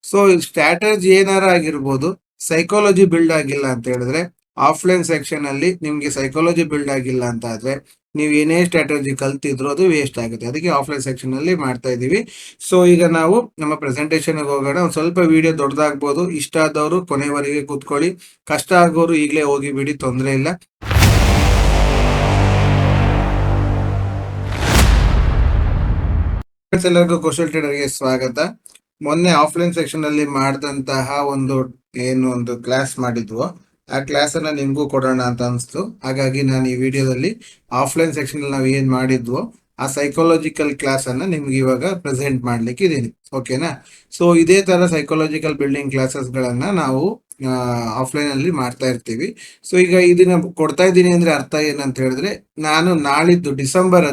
So strategy ಏನಾರ ಆಗಿರ್ಬೋದು, psychology build ಆಗಿಲ್ಲ ಅಂತ ಹೇಳಿದ್ರೆ ಆಫ್ಲೈನ್ ಸೆಕ್ಷನ್ ಅಲ್ಲಿ ನಿಮ್ಗೆ ಸೈಕಾಲಜಿ ಬಿಲ್ಡ್ ಆಗಿಲ್ಲ ಅಂತ ಆದ್ರೆ ನೀವು ಏನೇ ಸ್ಟ್ರಾಟಜಿ ಕಲ್ತಿದ್ರು ಅದು ವೇಸ್ಟ್ ಆಗುತ್ತೆ. ಅದಕ್ಕೆ ಆಫ್ಲೈನ್ ಸೆಕ್ಷನ್ ಅಲ್ಲಿ ಮಾಡ್ತಾ ಇದೀವಿ. ಸೊ ಈಗ ನಾವು ನಮ್ಮ ಪ್ರೆಸೆಂಟೇಶನ್ ಹೋಗೋಣ. ಒಂದ್ ಸ್ವಲ್ಪ ವಿಡಿಯೋ ದೊಡ್ಡದಾಗ್ಬೋದು, ಇಷ್ಟ ಆದವರು ಕೊನೆವರೆಗೆ ಕೂತ್ಕೊಳ್ಳಿ, ಕಷ್ಟ ಆಗೋರು ಈಗಲೇ ಹೋಗಿ ಬಿಡಿ, ತೊಂದರೆ ಇಲ್ಲ. ಎಲ್ಲರಿಗೂ ಕೌಶಲ್ ಟ್ರೇಡರ್ಗೆ ಸ್ವಾಗತ. ಮೊನ್ನೆ ಆಫ್ಲೈನ್ ಸೆಕ್ಷನ್ ಅಲ್ಲಿ ಮಾಡಿದಂತಹ ಒಂದು ಕ್ಲಾಸ್ ಮಾಡಿದ್ವು, ಆ ಕ್ಲಾಸ್ ಅನ್ನ ನಿಮ್ಗೂ ಕೊಡೋಣ ಅಂತ ಅನಿಸ್ತು. ಹಾಗಾಗಿ ನಾನು ಈ ವಿಡಿಯೋದಲ್ಲಿ ಆಫ್ಲೈನ್ ಸೆಕ್ಷನ್ ಅಲ್ಲಿ ನಾವು ಏನ್ ಮಾಡಿದ್ವು ಆ ಸೈಕಾಲಜಿಕಲ್ ಕ್ಲಾಸ್ ಅನ್ನ ನಿಮ್ಗೆ ಇವಾಗ ಪ್ರೆಸೆಂಟ್ ಮಾಡ್ಲಿಕ್ಕೆ ಇದೀನಿ. ಓಕೆನಾ? ಸೊ ಇದೇ ತರ ಸೈಕಾಲಜಿಕಲ್ ಬಿಲ್ಡಿಂಗ್ ಕ್ಲಾಸಸ್ ಗಳನ್ನ ನಾವು ಆಫ್ಲೈನ್ ಅಲ್ಲಿ ಮಾಡ್ತಾ ಇರ್ತೀವಿ. ಸೊ ಈಗ ಇದನ್ನ ಕೊಡ್ತಾ ಇದ್ದೀನಿ ಅಂದ್ರೆ ಅರ್ಥ ಏನಂತ ಹೇಳಿದ್ರೆ, ನಾನು ನಾಳಿದ್ದು ಡಿಸೆಂಬರ್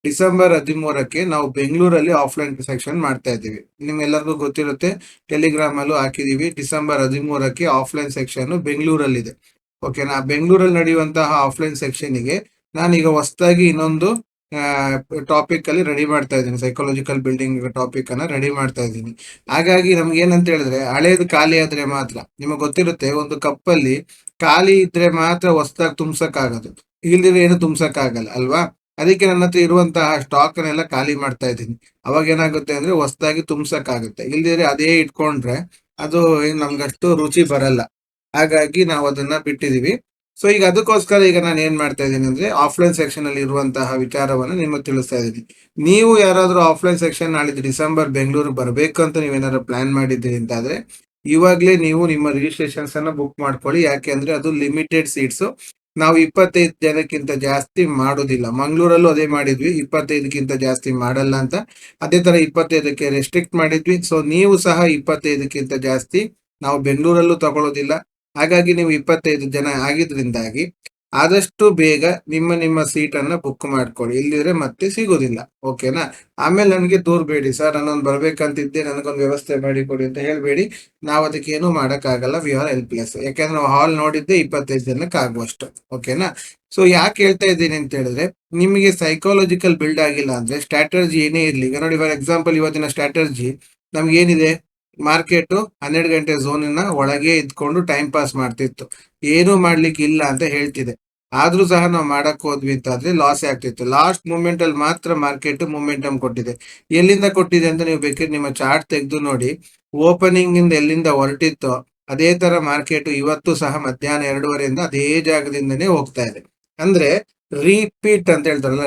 13ಕ್ಕೆ ನಾವು ಬೆಂಗಳೂರಲ್ಲಿ ಆಫ್ಲೈನ್ ಸೆಕ್ಷನ್ ಮಾಡ್ತಾ ಇದ್ದೀವಿ. ನಿಮ್ಗೆಲ್ಲರಿಗೂ ಗೊತ್ತಿರುತ್ತೆ, ಟೆಲಿಗ್ರಾಮ್ ಅಲ್ಲೂ ಹಾಕಿದೀವಿ. ಡಿಸೆಂಬರ್ 13ಕ್ಕೆ ಆಫ್ಲೈನ್ ಸೆಕ್ಷನ್ ಬೆಂಗಳೂರಲ್ಲಿದೆ. ಓಕೆನಾ? ಬೆಂಗಳೂರಲ್ಲಿ ನಡೆಯುವಂತಹ ಆಫ್ಲೈನ್ ಸೆಕ್ಷನ್ಗೆ ನಾನೀಗ ಹೊಸದಾಗಿ ಇನ್ನೊಂದು ಟಾಪಿಕ್ ಅಲ್ಲಿ ರೆಡಿ ಮಾಡ್ತಾ ಇದ್ದೀನಿ. ಸೈಕಾಲಜಿಕಲ್ ಬಿಲ್ಡಿಂಗ್ ಟಾಪಿಕ್ ಅನ್ನ ರೆಡಿ ಮಾಡ್ತಾ ಇದ್ದೀನಿ. ಹಾಗಾಗಿ ನಮ್ಗೆ ಏನಂತ ಹೇಳಿದ್ರೆ, ಹಳೇದು ಖಾಲಿ ಆದ್ರೆ ಮಾತ್ರ, ನಿಮಗೆ ಗೊತ್ತಿರುತ್ತೆ, ಒಂದು ಕಪ್ಪಲ್ಲಿ ಖಾಲಿ ಇದ್ರೆ ಮಾತ್ರ ಹೊಸದಾಗಿ ತುಂಬ್ಸಕ್ ಆಗೋದು, ಇಲ್ದಿದ್ರೆ ಏನು ತುಂಬ್ಸಕ್ ಆಗಲ್ಲ ಅಲ್ವಾ? ಅದಕ್ಕೆ ನನ್ನ ಹತ್ರ ಇರುವಂತಹ ಸ್ಟಾಕ್ ಅನ್ನೆಲ್ಲ ಖಾಲಿ ಮಾಡ್ತಾ ಇದ್ದೀನಿ. ಅವಾಗ ಏನಾಗುತ್ತೆ ಅಂದ್ರೆ ಹೊಸದಾಗಿ ತುಂಬ್ಸಕ್ ಆಗುತ್ತೆ, ಇಲ್ದಿದ್ರೆ ಅದೇ ಇಟ್ಕೊಂಡ್ರೆ ಅದು ನಮ್ಗಷ್ಟು ರುಚಿ ಬರಲ್ಲ. ಹಾಗಾಗಿ ನಾವು ಅದನ್ನ ಬಿಟ್ಟಿದೀವಿ. ಸೊ ಈಗ ಅದಕ್ಕೋಸ್ಕರ ಈಗ ನಾನು ಏನ್ ಮಾಡ್ತಾ ಇದ್ದೀನಿ ಅಂದ್ರೆ, ಆಫ್ಲೈನ್ ಸೆಕ್ಷನ್ ಅಲ್ಲಿ ಇರುವಂತಹ ವಿಚಾರವನ್ನು ನಿಮಗೆ ತಿಳಿಸ್ತಾ ಇದ್ದೀನಿ. ನೀವು ಯಾರಾದ್ರೂ ಆಫ್ಲೈನ್ ಸೆಕ್ಷನ್ ನಾಳಿದ್ದು ಡಿಸೆಂಬರ್ ಬೆಂಗಳೂರು ಬರ್ಬೇಕು ಅಂತ ನೀವೇನಾದ್ರು ಪ್ಲಾನ್ ಮಾಡಿದ್ದೀರಿ ಅಂತ ಆದ್ರೆ, ಇವಾಗ್ಲೇ ನೀವು ನಿಮ್ಮ ರಿಜಿಸ್ಟ್ರೇಷನ್ಸ್ ಅನ್ನ ಬುಕ್ ಮಾಡ್ಕೊಳ್ಳಿ. ಯಾಕೆ ಅಂದ್ರೆ ಅದು ಲಿಮಿಟೆಡ್ ಸೀಟ್ಸ್. ನಾವು 25 ಜನಕ್ಕಿಂತ ಜಾಸ್ತಿ ಮಾಡೋದಿಲ್ಲ. ಮಂಗಳೂರಲ್ಲೂ ಅದೇ ಮಾಡಿದ್ವಿ, 25ಕ್ಕಿಂತ ಜಾಸ್ತಿ ಮಾಡಲ್ಲ ಅಂತ. ಅದೇ ತರ 25ಕ್ಕೆ ರೆಸ್ಟ್ರಿಕ್ಟ್ ಮಾಡಿದ್ವಿ. ಸೊ ನೀವು ಸಹ 25ಕ್ಕಿಂತ ಜಾಸ್ತಿ ನಾವು ಬೆಂಗಳೂರಲ್ಲೂ ತಗೊಳ್ಳೋದಿಲ್ಲ. ಹಾಗಾಗಿ ನೀವು 25 ಜನ ಆಗಿದ್ರಿಂದಾಗಿ ಆದಷ್ಟು ಬೇಗ ನಿಮ್ಮ ಸೀಟ್ ಅನ್ನ ಬುಕ್ ಮಾಡ್ಕೊಳ್ಳಿ, ಇಲ್ಲಿದ್ರೆ ಮತ್ತೆ ಸಿಗೋದಿಲ್ಲ. ಓಕೆನಾ? ಆಮೇಲೆ ನನಗೆ ದೂರ್ಬೇಡಿ, ಸರ್ ನಾನೊಂದು ಬರ್ಬೇಕಂತಿದ್ದೆ, ನನಗೊಂದು ವ್ಯವಸ್ಥೆ ಮಾಡಿ ಕೊಡಿ ಅಂತ ಹೇಳ್ಬೇಡಿ. ನಾವು ಅದಕ್ಕೆ ಏನು ಆಗಲ್ಲ. We are helpless. ಯಾಕಂದ್ರೆ ನಾವು ಹಾಲ್ ನೋಡಿದ್ದೆ 25 ಜನಕ್ಕೆ ಆಗುವಷ್ಟು. ಓಕೆನಾ? ಸೊ ಯಾಕೆ ಹೇಳ್ತಾ ಇದ್ದೀನಿ ಅಂತ ಹೇಳಿದ್ರೆ, ನಿಮಗೆ ಸೈಕಾಲಜಿಕಲ್ ಬಿಲ್ಡ್ ಆಗಿಲ್ಲ ಅಂದ್ರೆ ಸ್ಟ್ರಾಟಜಿ ಏನೇ ಇರ್ಲಿ, ಈಗ ನೋಡಿ ಫಾರ್ ಎಕ್ಸಾಂಪಲ್ ಇವತ್ತಿನ ಸ್ಟ್ರಾಟಜಿ ನಮ್ಗೆ ಏನಿದೆ, ಮಾರ್ಕೆಟ್ 12 ಗಂಟೆ ಝೋನಿನ ಒಳಗೆ ಇದ್ಕೊಂಡು ಟೈಮ್ ಪಾಸ್ ಮಾಡ್ತಿತ್ತು, ಏನು ಮಾಡ್ಲಿಕ್ಕೆ ಇಲ್ಲ ಅಂತ ಹೇಳ್ತಿದೆ. ಆದ್ರೂ ಸಹ ನಾವು ಮಾಡಕ್ ಹೋದ್ವಿ ಅಂತಾದ್ರೆ ಲಾಸ್ ಆಗ್ತಿತ್ತು. ಲಾಸ್ಟ್ ಮೂಮೆಂಟ್ ಅಲ್ಲಿ ಮಾತ್ರ ಮಾರ್ಕೆಟ್ ಮೂಮೆಂಟಮ್ ಕೊಟ್ಟಿದೆ. ಎಲ್ಲಿಂದ ಕೊಟ್ಟಿದೆ ಅಂತ ನೀವು ಬೇಕಿದ್ರೆ ನಿಮ್ಮ ಚಾರ್ಟ್ ತೆಗೆದು ನೋಡಿ. ಓಪನಿಂಗ್ ಇಂದ ಎಲ್ಲಿಂದ ಹೊರಟಿತ್ತೋ ಅದೇ ತರ ಮಾರ್ಕೆಟ್ ಇವತ್ತು ಸಹ ಮಧ್ಯಾಹ್ನ 2:30 ಅದೇ ಜಾಗದಿಂದನೇ ಹೋಗ್ತಾ ಇದೆ. ಅಂದ್ರೆ ರಿಪೀಟ್ ಅಂತ ಹೇಳ್ತಾರಲ್ಲ,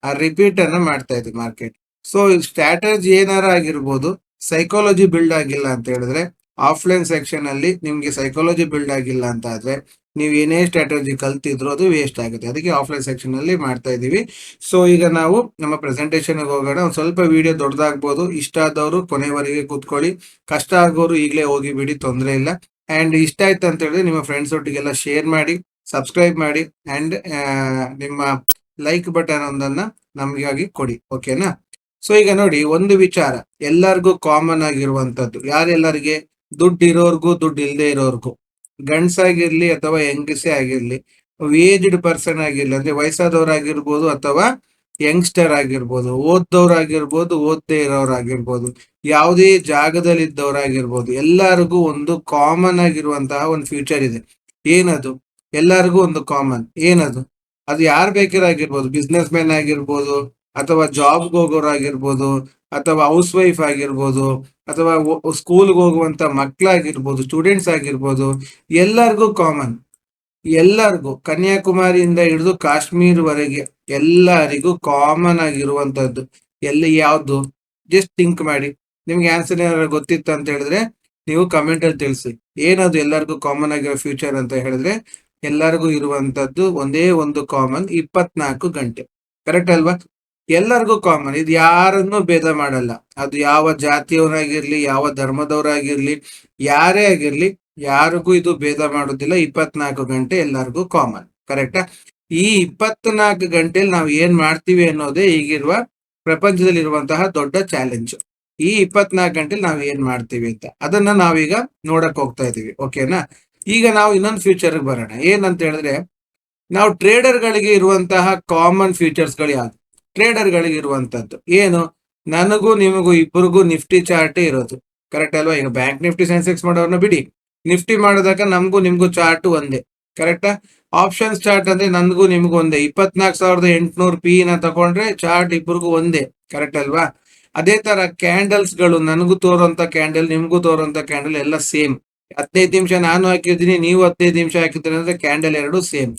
ಆ ರಿಪೀಟ್ ಅನ್ನ ಮಾಡ್ತಾ ಇದೆ ಮಾರ್ಕೆಟ್. ಸೊ ಸ್ಟ್ರಾಟಜಿ ಏನಾರ ಆಗಿರ್ಬೋದು, ಸೈಕಾಲಜಿ ಬಿಲ್ಡ್ ಆಗಿಲ್ಲ ಅಂತ ಹೇಳಿದ್ರೆ ಆಫ್ಲೈನ್ ಸೆಕ್ಷನ್ ಅಲ್ಲಿ ನಿಮ್ಗೆ ಸೈಕಾಲಜಿ ಬಿಲ್ಡ್ ಆಗಿಲ್ಲ ಅಂತ ಆದ್ರೆ ನೀವು ಏನೇ ಸ್ಟ್ರಾಟಜಿ ಕಲ್ತಿದ್ರು ಅದು ವೇಸ್ಟ್ ಆಗುತ್ತೆ. ಅದಕ್ಕೆ ಆಫ್ಲೈನ್ ಸೆಕ್ಷನ್ ಅಲ್ಲಿ ಮಾಡ್ತಾ ಇದೀವಿ. ಸೊ ಈಗ ನಾವು ನಮ್ಮ ಪ್ರೆಸೆಂಟೇಶನ್ ಹೋಗೋಣ. ಒಂದ್ ಸ್ವಲ್ಪ ವಿಡಿಯೋ ದೊಡ್ಡದಾಗ್ಬೋದು, ಇಷ್ಟ ಆದವರು ಕೊನೆವರೆಗೆ ಕೂತ್ಕೊಳ್ಳಿ, ಕಷ್ಟ ಆಗೋರು ಈಗಲೇ ಹೋಗಿ ಬಿಡಿ, ತೊಂದರೆ ಇಲ್ಲ. ಅಂಡ್ ಇಷ್ಟ ಆಯ್ತು ಅಂತ ಹೇಳಿದ್ರೆ ನಿಮ್ಮ ಫ್ರೆಂಡ್ಸ್ ಒಟ್ಟಿಗೆಲ್ಲ ಶೇರ್ ಮಾಡಿ, ಸಬ್ಸ್ಕ್ರೈಬ್ ಮಾಡಿ, ಅಂಡ್ ನಿಮ್ಮ ಲೈಕ್ ಬಟನ್ ಒಂದನ್ನ ನಮಗಾಗಿ ಕೊಡಿ. ಓಕೆನಾ? ಸೊ ಈಗ ನೋಡಿ, ಒಂದು ವಿಚಾರ ಎಲ್ಲರಿಗೂ ಕಾಮನ್ ಆಗಿರುವಂತದ್ದು, ಯಾರೆಲ್ಲರಿಗೆ, ದುಡ್ಡು ಇರೋರ್ಗು ದುಡ್ಡು ಇಲ್ಲದೆ ಇರೋರ್ಗು, ಗಂಡ್ಸಾಗಿರ್ಲಿ ಅಥವಾ ಹೆಂಗಸೇ ಆಗಿರ್ಲಿ, ಏಜ್ಡ್ ಪರ್ಸನ್ ಆಗಿರ್ಲಿ, ಅಂದ್ರೆ ವಯಸ್ಸಾದವರಾಗಿರ್ಬೋದು ಅಥವಾ ಯಂಗ್ಸ್ಟರ್ ಆಗಿರ್ಬೋದು, ಓದ್ದವ್ರಾಗಿರ್ಬೋದು ಓದದೇ ಇರೋರಾಗಿರ್ಬೋದು, ಯಾವುದೇ ಜಾಗದಲ್ಲಿ ಇದ್ದವರಾಗಿರ್ಬೋದು, ಎಲ್ಲರಿಗೂ ಒಂದು ಕಾಮನ್ ಆಗಿರುವಂತಹ ಒಂದು ಫ್ಯೂಚರ್ ಇದೆ. ಏನದು? ಎಲ್ಲರಿಗೂ ಒಂದು ಕಾಮನ್ ಏನದು? ಅದು ಯಾರು ಬೇಕಾಗಿರ್ಬೋದು, ಬಿಸ್ನೆಸ್ ಮ್ಯಾನ್ ಆಗಿರ್ಬೋದು, ಅಥವಾ ಜಾಬ್ಗೆ ಹೋಗೋರಾಗಿರ್ಬೋದು, ಅಥವಾ ಹೌಸ್ ವೈಫ್ ಆಗಿರ್ಬೋದು, ಅಥವಾ ಸ್ಕೂಲ್ಗೆ ಹೋಗುವಂತ ಮಕ್ಕಳಾಗಿರ್ಬೋದು, ಸ್ಟೂಡೆಂಟ್ಸ್ ಆಗಿರ್ಬೋದು, ಎಲ್ಲರಿಗೂ ಕಾಮನ್. ಎಲ್ಲರಿಗೂ ಕನ್ಯಾಕುಮಾರಿಯಿಂದ ಹಿಡಿದು ಕಾಶ್ಮೀರ್ವರೆಗೆ ಎಲ್ಲರಿಗೂ ಕಾಮನ್ ಆಗಿರುವಂತದ್ದು ಎಲ್ಲಿ ಯಾವ್ದು? ಜಸ್ಟ್ ಥಿಂಕ್ ಮಾಡಿ. ನಿಮ್ಗೆ ಆನ್ಸರ್ ಏನಾದ್ರು ಗೊತ್ತಿತ್ತು ಅಂತ ಹೇಳಿದ್ರೆ ನೀವು ಕಮೆಂಟ್ ಅಲ್ಲಿ ತಿಳಿಸಿ. ಏನದು ಎಲ್ಲರಿಗೂ ಕಾಮನ್ ಆಗಿರೋ ಫ್ಯೂಚರ್ ಅಂತ ಹೇಳಿದ್ರೆ, ಎಲ್ಲರಿಗೂ ಇರುವಂತದ್ದು ಒಂದೇ ಒಂದು ಕಾಮನ್, 24 ಗಂಟೆ. ಕರೆಕ್ಟ್ ಅಲ್ವಾ? ಎಲ್ಲರಿಗೂ ಕಾಮನ್, ಇದು ಯಾರನ್ನು ಭೇದ ಮಾಡಲ್ಲ. ಅದು ಯಾವ ಜಾತಿಯವರಾಗಿರ್ಲಿ, ಯಾವ ಧರ್ಮದವರಾಗಿರ್ಲಿ, ಯಾರೇ ಆಗಿರ್ಲಿ, ಯಾರಿಗೂ ಇದು ಭೇದ ಮಾಡೋದಿಲ್ಲ. 24 ಗಂಟೆ ಎಲ್ಲರಿಗೂ ಕಾಮನ್. ಕರೆಕ್ಟಾ? ಈ 24 ಗಂಟೆಯಲ್ಲಿ ನಾವು ಏನ್ ಮಾಡ್ತೀವಿ ಅನ್ನೋದೇ ಈಗಿರುವ ಪ್ರಪಂಚದಲ್ಲಿರುವಂತಹ ದೊಡ್ಡ ಚಾಲೆಂಜ್. ಈ 24 ಗಂಟೆಲಿ ನಾವು ಏನ್ ಮಾಡ್ತೀವಿ ಅಂತ ಅದನ್ನ ನಾವೀಗ ನೋಡಕ್ ಹೋಗ್ತಾ ಇದೀವಿ. ಓಕೆನಾ? ಈಗ ನಾವು ಇನ್ನೊಂದು ಫ್ಯೂಚರ್ ಬರೋಣ. ಏನಂತ ಹೇಳಿದ್ರೆ, ನಾವು ಟ್ರೇಡರ್ ಗಳಿಗೆ ಇರುವಂತಹ ಕಾಮನ್ ಫೀಚರ್ಸ್ ಗಳು ಯಾವ್ದು? ಟ್ರೇಡರ್ ಗಳಿಗೆ ಇರುವಂತದ್ದು ಏನು? ನನಗೂ ನಿಮಗೂ ಇಬ್ಬರಿಗೂ ನಿಫ್ಟಿ ಚಾರ್ಟೇ ಇರೋದು. ಕರೆಕ್ಟ್ ಅಲ್ವಾ? ಈಗ ಬ್ಯಾಂಕ್ ನಿಫ್ಟಿ ಸೆನ್ಸೆಕ್ಸ್ ಮಾಡೋರ್ನ ಬಿಡಿ, ನಿಫ್ಟಿ ಮಾಡೋದಾಗ ನಮಗೂ ನಿಮ್ಗೂ ಚಾರ್ಟ್ ಒಂದೇ, ಕರೆಕ್ಟಾ? ಆಪ್ಷನ್ಸ್ ಚಾರ್ಟ್ ಅಂದ್ರೆ ನನ್ಗೂ ನಿಮ್ಗೂ ಒಂದೇ. 24,800 ಪಿ ನ ತಗೊಂಡ್ರೆ ಚಾರ್ಟ್ ಇಬ್ಬರಿಗೂ ಒಂದೇ, ಕರೆಕ್ಟ್ ಅಲ್ವಾ? ಅದೇ ತರ ಕ್ಯಾಂಡಲ್ಸ್ ಗಳು, ನನಗೂ ತೋರುವಂತ ಕ್ಯಾಂಡಲ್, ನಿಮ್ಗೂ ತೋರುವಂತ ಕ್ಯಾಂಡಲ್ ಎಲ್ಲ ಸೇಮ್. 15 ನಿಮಿಷ ನಾನು ಹಾಕಿದ್ದೀನಿ, ನೀವು 15 ನಿಮಿಷ ಹಾಕಿದ್ರೆ ಅಂದ್ರೆ ಕ್ಯಾಂಡಲ್ ಎರಡು ಸೇಮ್.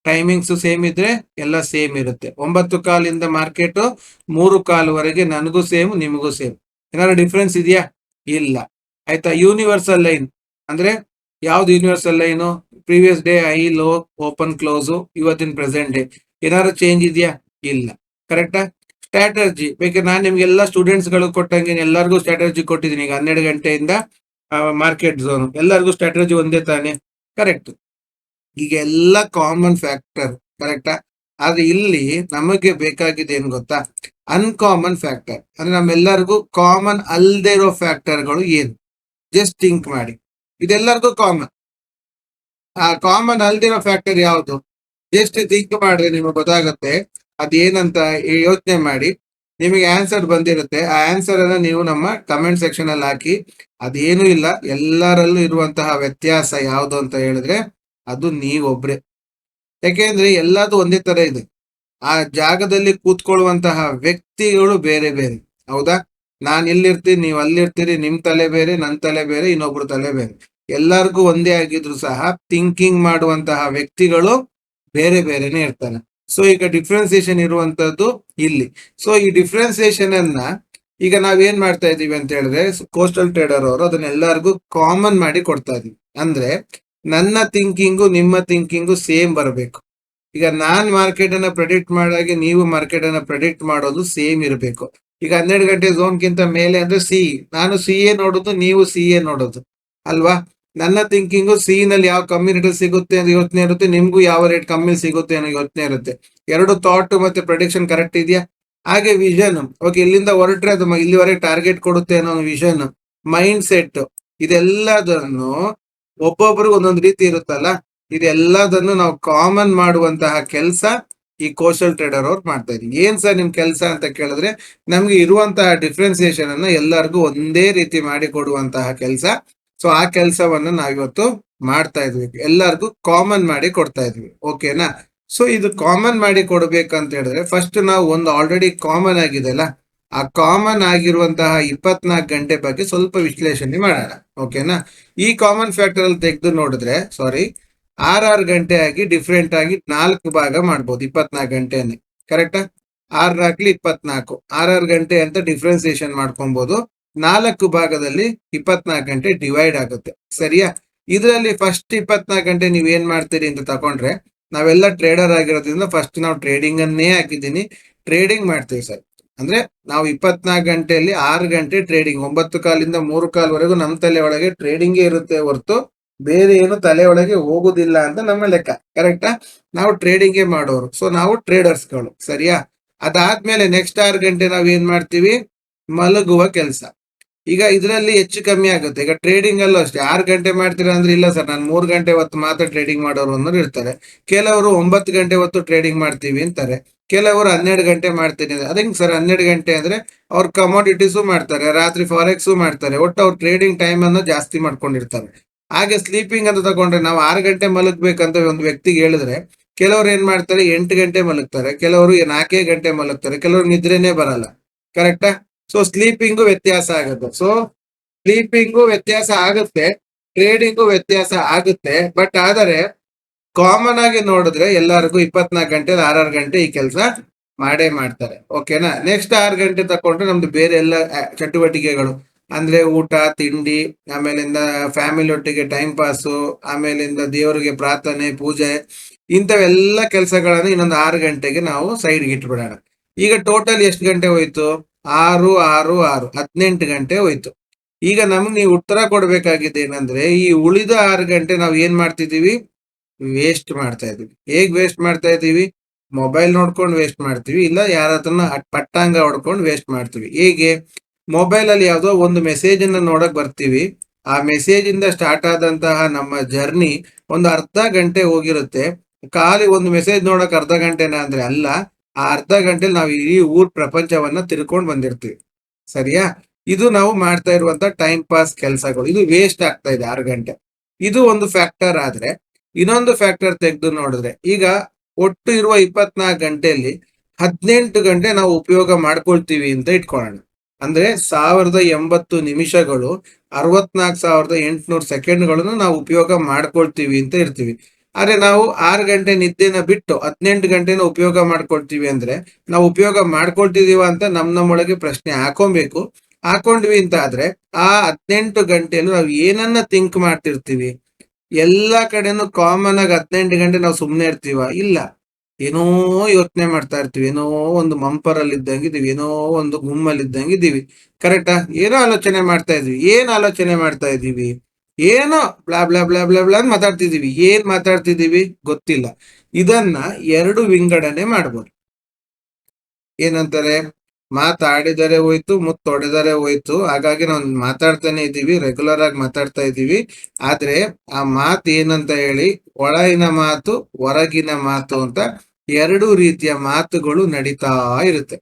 ಟೈಮಿಂಗ್ಸ್ ಸೇಮ್ ಇದ್ರೆ ಎಲ್ಲ ಸೇಮ್ ಇರುತ್ತೆ. 9:15 ಮಾರ್ಕೆಟ್ 3:15 ನನಗೂ ಸೇಮ್, ನಿಮಗೂ ಸೇಮ್. ಏನಾದ್ರು ಡಿಫ್ರೆನ್ಸ್ ಇದೆಯಾ? ಇಲ್ಲ. ಆಯ್ತಾ? ಯೂನಿವರ್ಸಲ್ ಲೈನ್ ಅಂದ್ರೆ ಯಾವ್ದು universal line? Previous day high low open close, ಇವತ್ತಿನ ಪ್ರೆಸೆಂಟ್ ಡೇ. ಏನಾದ್ರು ಚೇಂಜ್ ಇದೆಯಾ? ಇಲ್ಲ. ಕರೆಕ್ಟಾ? ಸ್ಟ್ರಾಟರ್ಜಿ ಬೇಕಾದ್ರೆ ನಾನು ನಿಮ್ಗೆಲ್ಲ ಸ್ಟೂಡೆಂಟ್ಸ್ ಗಳು ಕೊಟ್ಟಂಗೆ ಎಲ್ಲರಿಗೂ ಸ್ಟ್ರಾಟರ್ಜಿ ಕೊಟ್ಟಿದ್ದೀನಿ. ಈಗ 12 ಗಂಟೆಯಿಂದ ಮಾರ್ಕೆಟ್ ಝೋನ್ ಎಲ್ಲರಿಗೂ ಸ್ಟ್ರಾಟರ್ಜಿ ಒಂದೇ ತಾನೆ? ಕರೆಕ್ಟ್. ಈಗ ಎಲ್ಲ ಕಾಮನ್ ಫ್ಯಾಕ್ಟರ್, ಕರೆಕ್ಟಾ? ಆದ್ರೆ ಇಲ್ಲಿ ನಮಗೆ ಬೇಕಾಗಿದೆ ಏನ್ ಗೊತ್ತಾ? Uncommon factor. ಅಂದ್ರೆ ನಮ್ಮೆಲ್ಲರಿಗೂ ಕಾಮನ್ ಅಲ್ದೇ ಇರೋ ಫ್ಯಾಕ್ಟರ್ಗಳು ಏನು? ಜಸ್ಟ್ ಥಿಂಕ್ ಮಾಡಿ. ಇದೆಲ್ಲರಿಗೂ ಕಾಮನ್. ಆ ಕಾಮನ್ ಅಲ್ದಿರೋ ಫ್ಯಾಕ್ಟರ್ ಯಾವುದು? ಜಸ್ಟ್ ಥಿಂಕ್ ಮಾಡಿದ್ರೆ ನಿಮಗೆ ಗೊತ್ತಾಗುತ್ತೆ ಅದೇನಂತ. ಯೋಚನೆ ಮಾಡಿ, ನಿಮಗೆ ಆನ್ಸರ್ ಬಂದಿರುತ್ತೆ. ಆ ಆನ್ಸರ್ ಅನ್ನ ನೀವು ನಮ್ಮ ಕಮೆಂಟ್ ಸೆಕ್ಷನ್ ಅಲ್ಲಿ ಹಾಕಿ. ಅದೇನು ಇಲ್ಲ, ಎಲ್ಲರಲ್ಲೂ ಇರುವಂತಹ ವ್ಯತ್ಯಾಸ ಯಾವುದು ಅಂತ ಹೇಳಿದ್ರೆ ಅದು ನೀವೊಬ್ರೆ. ಯಾಕೆಂದ್ರೆ ಎಲ್ಲದೂ ಒಂದೇ ತರ ಇದೆ. ಆ ಜಾಗದಲ್ಲಿ ಕೂತ್ಕೊಳ್ಳುವಂತಹ ವ್ಯಕ್ತಿಗಳು ಬೇರೆ ಬೇರೆ, ಹೌದಾ? ನಾನ್ ಇಲ್ಲಿರ್ತೀನಿ, ನೀವು ಅಲ್ಲಿರ್ತೀರಿ, ನಿಮ್ ತಲೆ ಬೇರೆ, ನನ್ ತಲೆ ಬೇರೆ, ಇನ್ನೊಬ್ರು ತಲೆ ಬೇರೆ. ಎಲ್ಲರಿಗೂ ಒಂದೇ ಆಗಿದ್ರು ಸಹ ಥಿಂಕಿಂಗ್ ಮಾಡುವಂತಹ ವ್ಯಕ್ತಿಗಳು ಬೇರೆ ಬೇರೆನೆ ಇರ್ತಾರೆ. ಸೊ ಈಗ ಡಿಫ್ರೆನ್ಸಿಯೇಷನ್ ಇರುವಂತದ್ದು ಇಲ್ಲಿ. ಸೊ ಈ ಡಿಫ್ರೆನ್ಸಿಯೇಷನ್ ಅನ್ನ ಈಗ ನಾವೇನ್ ಮಾಡ್ತಾ ಇದೀವಿ ಅಂತ ಹೇಳಿದ್ರೆ, ಕೋಸ್ಟಲ್ ಟ್ರೇಡರ್ ಅವರು ಅದನ್ನ ಎಲ್ಲರಿಗೂ ಕಾಮನ್ ಮಾಡಿ ಕೊಡ್ತಾ ಇದೀವಿ. ಅಂದ್ರೆ ನನ್ನ ಥಿಂಕಿಂಗು ನಿಮ್ಮ ಥಿಂಕಿಂಗು ಸೇಮ್ ಬರಬೇಕು. ಈಗ ನಾನ್ ಮಾರ್ಕೆಟ್ ಅನ್ನ ಪ್ರೆಡಿಕ್ಟ್ ಮಾಡಾಗೆ ನೀವು ಮಾರ್ಕೆಟ್ ಅನ್ನ ಪ್ರೆಡಿಕ್ಟ್ ಮಾಡೋದು ಸೇಮ್ ಇರಬೇಕು. ಈಗ 12 ಗಂಟೆ ಝೋನ್ ಗಿಂತ ಮೇಲೆ ಅಂದ್ರೆ ಸಿ, ನಾನು ಸಿ ಎ ನೋಡೋದು, ನೀವು ಸಿ ಎ ನೋಡೋದು, ಅಲ್ವಾ? ನನ್ನ ಥಿಂಕಿಂಗು ಸಿ ನಲ್ಲಿ ಯಾವ ಕಮ್ಮಿ ರೇಟ್ ಸಿಗುತ್ತೆ ಅಂತ ಯೋಚನೆ ಇರುತ್ತೆ, ನಿಮ್ಗೂ ಯಾವ ರೇಟ್ ಕಮ್ಮಿ ಸಿಗುತ್ತೆ ಅನ್ನೋ ಯೋಚನೆ ಇರುತ್ತೆ. ಎರಡು ಥಾಟ್ ಮತ್ತೆ ಪ್ರೆಡಿಕ್ಷನ್ ಕರೆಕ್ಟ್ ಇದೆಯಾ? ಹಾಗೆ ವಿಷನ್, ಓಕೆ ಇಲ್ಲಿಂದ ಹೊರಟ್ರೆ ಅದು ಇಲ್ಲಿವರೆಗೆ ಟಾರ್ಗೆಟ್ ಕೊಡುತ್ತೆ ಅನ್ನೋ ವಿಷನ್, ಮೈಂಡ್ ಸೆಟ್, ಇದೆಲ್ಲದನ್ನು ಒಬ್ಬೊಬ್ರಿಗೆ ಒಂದೊಂದು ರೀತಿ ಇರುತ್ತಲ್ಲ. ಇದೆಲ್ಲದನ್ನು ನಾವು ಕಾಮನ್ ಮಾಡುವಂತಹ ಕೆಲಸ ಈ ಕೋಸ್ಟಲ್ ಟ್ರೇಡರ್ ಅವ್ರು ಮಾಡ್ತಾ ಇದ್ದೀವಿ. ಏನ್ ಸರ್ ನಿಮ್ ಕೆಲಸ ಅಂತ ಕೇಳಿದ್ರೆ, ನಮ್ಗೆ ಇರುವಂತಹ ಡಿಫ್ರೆನ್ಸಿಯೇಷನ್ ಅನ್ನ ಎಲ್ಲರಿಗೂ ಒಂದೇ ರೀತಿ ಮಾಡಿ ಕೊಡುವಂತಹ ಕೆಲಸ. ಸೊ ಆ ಕೆಲಸವನ್ನ ನಾವಿವತ್ತು ಮಾಡ್ತಾ ಇದ್ವಿ, ಎಲ್ಲರಿಗೂ ಕಾಮನ್ ಮಾಡಿ ಕೊಡ್ತಾ ಇದ್ವಿ. ಓಕೆನಾ? ಸೊ ಇದು ಕಾಮನ್ ಮಾಡಿ ಕೊಡ್ಬೇಕಂತ ಹೇಳಿದ್ರೆ ಫಸ್ಟ್ ನಾವು ಒಂದು ಆಲ್ರೆಡಿ ಕಾಮನ್ ಆಗಿದೆ ಅಲ್ಲ, ಆ ಕಾಮನ್ ಆಗಿರುವಂತಹ 24 ಗಂಟೆ ಬಗ್ಗೆ ಸ್ವಲ್ಪ ವಿಶ್ಲೇಷಣೆ ಮಾಡೋಣ. ಓಕೆನಾ? ಈ ಕಾಮನ್ ಫ್ಯಾಕ್ಟರ್ ಅಲ್ಲಿ ತೆಗೆದು ನೋಡಿದ್ರೆ, ಸಾರಿ, 6 ಗಂಟೆ ಆಗಿ ಡಿಫ್ರೆಂಟ್ ಆಗಿ 4 ಭಾಗ ಮಾಡ್ಬೋದು 24 ಗಂಟೆಯಲ್ಲಿ, ಕರೆಕ್ಟಾ? 6 24, 6 ಗಂಟೆ ಅಂತ ಡಿಫ್ರೆನ್ಸಿಯೇಷನ್ ಮಾಡ್ಕೊಬಹುದು. 4 ಭಾಗದಲ್ಲಿ 24 ಗಂಟೆ ಡಿವೈಡ್ ಆಗುತ್ತೆ, ಸರಿಯಾ? ಇದರಲ್ಲಿ ಫಸ್ಟ್ 24 ಗಂಟೆ ನೀವ್ ಏನ್ ಮಾಡ್ತೀರಿ ಅಂತ ತಗೊಂಡ್ರೆ, ನಾವೆಲ್ಲ ಟ್ರೇಡರ್ ಆಗಿರೋದ್ರಿಂದ ಫಸ್ಟ್ ನಾವು ಟ್ರೇಡಿಂಗ್ ಅನ್ನೇ ಹಾಕಿದ್ದೀನಿ, ಟ್ರೇಡಿಂಗ್ ಮಾಡ್ತೀವಿ ಸರ್. ಅಂದ್ರೆ ನಾವು 24 ಗಂಟೆಯಲ್ಲಿ 6 ಗಂಟೆ ಟ್ರೇಡಿಂಗ್, 9:15 3:15 ನಮ್ಮ ತಲೆ ಒಳಗೆ ಟ್ರೇಡಿಂಗೇ ಇರುತ್ತೆ ಹೊರತು ಬೇರೆ ಏನು ತಲೆ ಒಳಗೆ ಹೋಗುದಿಲ್ಲ ಅಂತ ನಮ್ಮ ಲೆಕ್ಕ, ಕರೆಕ್ಟಾ? ನಾವು ಟ್ರೇಡಿಂಗೇ ಮಾಡೋರು, ಸೊ ನಾವು ಟ್ರೇಡರ್ಸ್ಗಳು, ಸರಿಯಾ? ಅದಾದ್ಮೇಲೆ ನೆಕ್ಸ್ಟ್ 6 ಗಂಟೆ ನಾವ್ ಏನ್ ಮಾಡ್ತೀವಿ? ಮಲಗುವ ಕೆಲಸ. ಈಗ ಇದರಲ್ಲಿ ಹೆಚ್ಚು ಕಮ್ಮಿ ಆಗುತ್ತೆ. ಈಗ ಟ್ರೇಡಿಂಗ್ ಅಲ್ಲೂ ಅಷ್ಟೇ, 6 ಗಂಟೆ ಮಾಡ್ತೀರಾ ಅಂದ್ರೆ ಇಲ್ಲ ಸರ್ ನಾನು 3 ಗಂಟೆ ಹೊತ್ತು ಮಾತ್ರ ಟ್ರೇಡಿಂಗ್ ಮಾಡೋರು ಅನ್ನೋರು ಇರ್ತಾರೆ. ಕೆಲವರು 9 ಗಂಟೆ ಹೊತ್ತು ಟ್ರೇಡಿಂಗ್ ಮಾಡ್ತೀವಿ ಅಂತಾರೆ, ಕೆಲವರು 12 ಗಂಟೆ ಮಾಡ್ತೀನಿ. ಅದಂಗ್ ಸರ್ 12 ಗಂಟೆ ಅಂದ್ರೆ ಅವ್ರು ಕಮೋಡಿಟೀಸು ಮಾಡ್ತಾರೆ, ರಾತ್ರಿ ಫಾರೆಕ್ಸ್ ಮಾಡ್ತಾರೆ, ಒಟ್ಟು ಅವ್ರ ಟ್ರೇಡಿಂಗ್ ಟೈಮ್ ಅನ್ನು ಜಾಸ್ತಿ ಮಾಡ್ಕೊಂಡಿರ್ತಾರೆ. ಹಾಗೆ ಸ್ಲೀಪಿಂಗ್ ಅಂತ ತಗೊಂಡ್ರೆ ನಾವು 6 ಗಂಟೆ ಮಲಗ್ಬೇಕಂತ ಒಂದು ವ್ಯಕ್ತಿಗೆ ಹೇಳಿದ್ರೆ, ಕೆಲವರು ಏನ್ ಮಾಡ್ತಾರೆ 8 ಗಂಟೆ ಮಲಗ್ತಾರೆ, ಕೆಲವರು 4 ಗಂಟೆ ಮಲಗ್ತಾರೆ, ಕೆಲವರು ನಿದ್ರೆನೇ ಬರಲ್ಲ, ಕರೆಕ್ಟಾ? ಸೊ ಸ್ಲೀಪಿಂಗು ವ್ಯತ್ಯಾಸ ಆಗುತ್ತೆ. ಸೊ ಸ್ಲೀಪಿಂಗು ವ್ಯತ್ಯಾಸ ಆಗುತ್ತೆ, ಟ್ರೇಡಿಂಗು ವ್ಯತ್ಯಾಸ ಆಗುತ್ತೆ. ಬಟ್ ಆದರೆ ಕಾಮನ್ ಆಗಿ ನೋಡಿದ್ರೆ ಎಲ್ಲರಿಗೂ 24 ಗಂಟೆ 6 ಗಂಟೆ ಈ ಕೆಲಸ ಮಾಡೇ ಮಾಡ್ತಾರೆ. ಓಕೆನಾ? ನೆಕ್ಸ್ಟ್ 6 ಗಂಟೆ ತಕೊಂಡ್ರೆ ನಮ್ದು ಬೇರೆ ಎಲ್ಲ ಚಟುವಟಿಕೆಗಳು, ಅಂದ್ರೆ ಊಟ ತಿಂಡಿ, ಆಮೇಲಿಂದ ಫ್ಯಾಮಿಲಿ ಒಟ್ಟಿಗೆ ಟೈಮ್ ಪಾಸು, ಆಮೇಲಿಂದ ದೇವರಿಗೆ ಪ್ರಾರ್ಥನೆ ಪೂಜೆ, ಇಂಥವೆಲ್ಲ ಕೆಲಸಗಳನ್ನ ಇನ್ನೊಂದು 6 ಗಂಟೆಗೆ ನಾವು ಸೈಡ್ಗೆ ಇಟ್ಬಿಡೋಣ. ಈಗ ಟೋಟಲ್ ಎಷ್ಟು ಗಂಟೆ ಹೋಯ್ತು? 6 6 6 18 ಗಂಟೆ ಹೋಯ್ತು. ಈಗ ನಮ್ಗೆ ನೀವು ಉತ್ತರ ಕೊಡ್ಬೇಕಾಗಿದೆ ಏನಂದ್ರೆ, ಈ ಉಳಿದ 6 ಗಂಟೆ ನಾವ್ ಏನ್ ಮಾಡ್ತಿದೀವಿ? ವೇಸ್ಟ್ ಮಾಡ್ತಾ ಇದೀವಿ. ಹೇಗ್ ವೇಸ್ಟ್ ಮಾಡ್ತಾ ಇದೀವಿ? ಮೊಬೈಲ್ ನೋಡ್ಕೊಂಡು ವೇಸ್ಟ್ ಮಾಡ್ತೀವಿ, ಇಲ್ಲ ಯಾರ ಹತ್ರನ ಪಟ್ಟಾಂಗ ಹೊಡ್ಕೊಂಡು ವೇಸ್ಟ್ ಮಾಡ್ತೀವಿ. ಹೇಗೆ? ಮೊಬೈಲ್ ಅಲ್ಲಿ ಯಾವ್ದೋ ಒಂದು ಮೆಸೇಜ್ ಅನ್ನ ನೋಡಕ್ ಬರ್ತೀವಿ, ಆ ಮೆಸೇಜ್ ಇಂದ ಸ್ಟಾರ್ಟ್ ಆದಂತಹ ನಮ್ಮ ಜರ್ನಿ ಒಂದು ಅರ್ಧ ಗಂಟೆ ಹೋಗಿರುತ್ತೆ. ಖಾಲಿ ಒಂದು ಮೆಸೇಜ್ ನೋಡಕ್ ಅರ್ಧ ಗಂಟೆನ ಅಂದ್ರೆ ಅಲ್ಲ, ಆ ಅರ್ಧ ಗಂಟೆಲಿ ನಾವು ಇಡೀ ಪ್ರಪಂಚವನ್ನ ತಿರ್ಕೊಂಡ್ ಬಂದಿರ್ತೀವಿ, ಸರಿಯಾ? ಇದು ನಾವು ಮಾಡ್ತಾ ಇರುವಂತ ಟೈಮ್ ಪಾಸ್ ಕೆಲಸಗಳು. ಇದು ವೇಸ್ಟ್ ಆಗ್ತಾ ಇದೆ 6 ಗಂಟೆ. ಇದು ಒಂದು ಫ್ಯಾಕ್ಟರ್ ಆದ್ರೆ, ಇನ್ನೊಂದು ಫ್ಯಾಕ್ಟರ್ ತೆಗೆದು ನೋಡಿದ್ರೆ, ಈಗ ಒಟ್ಟು ಇರುವ 24 ಗಂಟೆಯಲ್ಲಿ 18 ಗಂಟೆ ನಾವು ಉಪಯೋಗ ಮಾಡ್ಕೊಳ್ತೀವಿ ಅಂತ ಇಟ್ಕೊಳ್ಳೋಣ. ಅಂದ್ರೆ 1080 ನಿಮಿಷಗಳು 64,800 ಸೆಕೆಂಡ್ಗಳನ್ನು ನಾವು ಉಪಯೋಗ ಮಾಡ್ಕೊಳ್ತೀವಿ ಅಂತ ಇರ್ತೀವಿ. ಆದ್ರೆ ನಾವು 6 ಗಂಟೆ ನಿದ್ದೆನ ಬಿಟ್ಟು 18 ಗಂಟೆನ ಉಪಯೋಗ ಮಾಡ್ಕೊಳ್ತೀವಿ ಅಂದ್ರೆ, ನಾವು ಉಪಯೋಗ ಮಾಡ್ಕೊಳ್ತಿದೀವ ಅಂತ ನಮ್ಮೊಳಗೆ ಪ್ರಶ್ನೆ ಹಾಕೊಬೇಕು. ಹಾಕೊಂಡ್ವಿ ಅಂತ ಆದ್ರೆ ಆ 18 ಗಂಟೆಯಲ್ಲಿ ನಾವು ಏನನ್ನ ಥಿಂಕ್ ಮಾಡ್ತಿರ್ತೀವಿ? ಎಲ್ಲಾ ಕಡೆನೂ ಕಾಮನ್ ಆಗಿ 18 ಗಂಟೆ ನಾವು ಸುಮ್ನೆ ಇರ್ತೀವ? ಇಲ್ಲ. ಏನೋ ಯೋಚನೆ ಮಾಡ್ತಾ ಇರ್ತೀವಿ. ಏನೋ ಒಂದು ಮಂಪರಲ್ಲಿ ಇದ್ದಂಗಿದೀವಿ. ಏನೋ ಒಂದು ಗುಮ್ಮಲ್ಲಿ ಇದ್ದಂಗಿದೀವಿ. ಕರೆಕ್ಟಾ? ಏನೋ ಆಲೋಚನೆ ಮಾಡ್ತಾ ಇದ್ವಿ. ಏನ್ ಆಲೋಚನೆ ಮಾಡ್ತಾ ಇದೀವಿ? ಏನೋ blah blah blah blah blah ಅಂತ ಮಾತಾಡ್ತಿದೀವಿ. ಏನ್ ಮಾತಾಡ್ತಿದೀವಿ ಗೊತ್ತಿಲ್ಲ. ಇದನ್ನ 2 ವಿಂಗಡಣೆ ಮಾಡ್ಬೋದು. ಏನಂತಾರೆ? ಮಾತಾಡಿದರೆ ಹೋಯ್ತು, ಮುತ್ತೊಡೆದರೆ ಹೋಯ್ತು. ಹಾಗಾಗಿ ನಾವು ಮಾತಾಡ್ತಾನೆ ಇದ್ದೀವಿ, ರೆಗ್ಯುಲರ್ ಆಗಿ ಮಾತಾಡ್ತಾ ಇದ್ದೀವಿ. ಆದ್ರೆ ಆ ಮಾತು ಏನಂತ ಹೇಳಿ, ಒಳಗಿನ ಮಾತು, ಹೊರಗಿನ ಮಾತು ಅಂತ 2 ರೀತಿಯ ಮಾತುಗಳು ನಡೀತಾ ಇರುತ್ತೆ.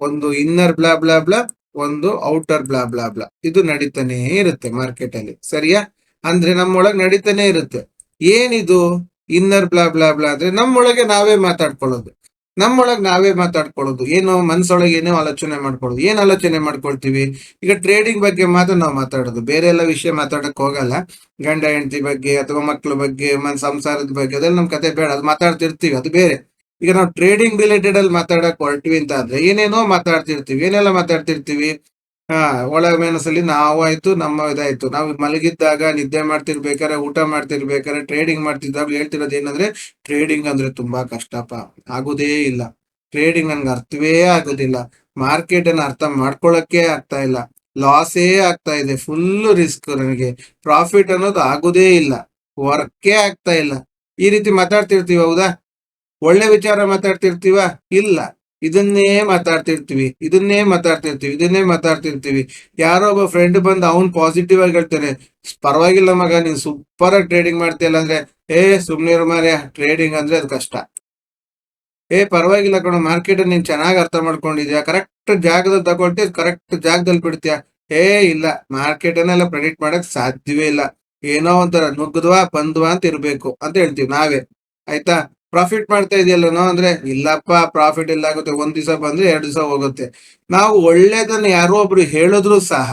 ಒಂದು ಇನ್ನರ್ ಬ್ಲಾ ಬ್ಲಾ ಬ್ಲಾ, ಒಂದು ಔಟರ್ ಬ್ಲಾ ಬ್ಲಾ ಬ್ಲಾ. ಇದು ನಡೀತಾನೆ ಇರುತ್ತೆ ಮಾರ್ಕೆಟ್ ಅಲ್ಲಿ. ಸರಿಯಾ? ಅಂದ್ರೆ ನಮ್ಮೊಳಗೆ ನಡೀತಾನೆ ಇರುತ್ತೆ. ಏನಿದು ಇನ್ನರ್ ಬ್ಲಾ ಬ್ಲಾ ಬ್ಲಾ ಅಂದ್ರೆ ನಮ್ಮೊಳಗೆ ನಾವೇ ಮಾತಾಡ್ಕೊಳ್ಳೋದು. ನಾವೇ ಮಾತಾಡ್ಕೊಳ್ಳೋದು. ಏನೋ ಮನ್ಸೊಳಗೆ ಏನೋ ಆಲೋಚನೆ ಮಾಡ್ಕೊಳ್ಳೋದು. ಏನ್ ಆಲೋಚನೆ ಮಾಡ್ಕೊಳ್ತೀವಿ? ಈಗ ಟ್ರೇಡಿಂಗ್ ಬಗ್ಗೆ ಮಾತ್ರ ನಾವು ಮಾತಾಡೋದು. ಬೇರೆ ಎಲ್ಲ ವಿಷಯ ಮಾತಾಡಕ್ ಹೋಗಲ್ಲ. ಗಂಡ ಹೆಂಡತಿ ಬಗ್ಗೆ ಅಥವಾ ಮಕ್ಳ ಬಗ್ಗೆ, ಸಂಸಾರದ ಬಗ್ಗೆ ಅದೆಲ್ಲ ನಮ್ ಕತೆ ಬೇಡ. ಅದು ಮಾತಾಡ್ತಿರ್ತೀವಿ, ಅದು ಬೇರೆ. ಈಗ ನಾವು ಟ್ರೇಡಿಂಗ್ ರಿಲೇಟೆಡ್ ಅಲ್ಲಿ ಮಾತಾಡಕ್ ಹೊರಟ್ವಿ ಅಂತ ಆದ್ರೆ ಏನೇನೋ ಮಾತಾಡ್ತಿರ್ತೀವಿ. ಏನೆಲ್ಲ ಮಾತಾಡ್ತಿರ್ತೀವಿ? ಹಾ, ಒಳ ಮನಸ್ಸಲ್ಲಿ ನಾವಾಯ್ತು, ನಮ್ಮ ಇದಾಯ್ತು. ನಾವು ಮಲಗಿದ್ದಾಗ, ನಿದ್ದೆ ಮಾಡ್ತಿರ್ಬೇಕಾರೆ, ಊಟ ಮಾಡ್ತಿರ್ಬೇಕಾರೆ, ಟ್ರೇಡಿಂಗ್ ಮಾಡ್ತಿದ್ದಾಗ ಹೇಳ್ತಿರೋದು ಏನಂದ್ರೆ, ಟ್ರೇಡಿಂಗ್ ಅಂದ್ರೆ ತುಂಬಾ ಕಷ್ಟಪ, ಆಗುದೇ ಇಲ್ಲ. ಟ್ರೇಡಿಂಗ್ ನನ್ಗೆ ಅರ್ಥವೇ ಆಗೋದಿಲ್ಲ. ಮಾರ್ಕೆಟ್ ಅನ್ನ ಅರ್ಥ ಮಾಡ್ಕೊಳಕ್ಕೆ ಆಗ್ತಾ ಇಲ್ಲ. ಲಾಸೇ ಆಗ್ತಾ ಇದೆ. ಫುಲ್ ರಿಸ್ಕ್ ನನಗೆ. ಪ್ರಾಫಿಟ್ ಅನ್ನೋದು ಆಗುದೇ ಇಲ್ಲ. ವರ್ಕೇ ಆಗ್ತಾ ಇಲ್ಲ. ಈ ರೀತಿ ಮಾತಾಡ್ತಿರ್ತೀವಿ, ಹೌದಾ? ಒಳ್ಳೆ ವಿಚಾರ ಮಾತಾಡ್ತಿರ್ತೀವ? ಇಲ್ಲ. ಇದನ್ನೇ ಮಾತಾಡ್ತಿರ್ತೀವಿ. ಯಾರೋ ಒಬ್ಬ ಫ್ರೆಂಡ್ ಬಂದು ಅವ್ನ್ ಪಾಸಿಟಿವ್ ಆಗಿ ಹೇಳ್ತಾನೆ, ಪರವಾಗಿಲ್ಲ ಮಗ, ನೀನ್ ಸೂಪರ್ ಆಗಿ ಟ್ರೇಡಿಂಗ್ ಮಾಡ್ತೀಯಲ್ಲ ಅಂದ್ರೆ, ಸುಮ್ನಿರು ಮಾರ್ರೆ, ಟ್ರೇಡಿಂಗ್ ಅಂದ್ರೆ ಅದು ಕಷ್ಟ. ಪರವಾಗಿಲ್ಲ ಕಣೋ, ಮಾರ್ಕೆಟ್ ನೀನ್ ಚೆನ್ನಾಗಿ ಅರ್ಥ ಮಾಡ್ಕೊಂಡಿದ್ಯಾ, ಕರೆಕ್ಟ್ ಜಾಗದಲ್ಲಿ ತಗೊಳ್ತೀಯ, ಕರೆಕ್ಟ್ ಜಾಗದಲ್ಲಿ ಬಿಡ್ತೀಯ. ಏ ಇಲ್ಲ, ಮಾರ್ಕೆಟ್ ಅನ್ನೆಲ್ಲ ಪ್ರೆಡಿಕ್ಟ್ ಮಾಡಕ್ ಸಾಧ್ಯವೇ ಇಲ್ಲ. ಏನೋ ಒಂಥರ ನುಗ್ಗದ್ವಾ ಬಂದ್ವಾ ಅಂತ ಇರ್ಬೇಕು ಅಂತ ಹೇಳ್ತೀವಿ ನಾವೇ. ಆಯ್ತಾ? ಪ್ರಾಫಿಟ್ ಮಾಡ್ತಾ ಇದೆಯಲ್ಲನೋ ಅಂದ್ರೆ, ಇಲ್ಲಪ್ಪ ಪ್ರಾಫಿಟ್ ಇಲ್ಲ ಆಗುತ್ತೆ, ಒಂದ್ ದಿವಸ ಬಂದ್ರೆ 2 ದಿವಸ ಹೋಗುತ್ತೆ. ನಾವು ಒಳ್ಳೇದನ್ನ ಯಾರೋ ಒಬ್ರು ಹೇಳಿದ್ರು ಸಹ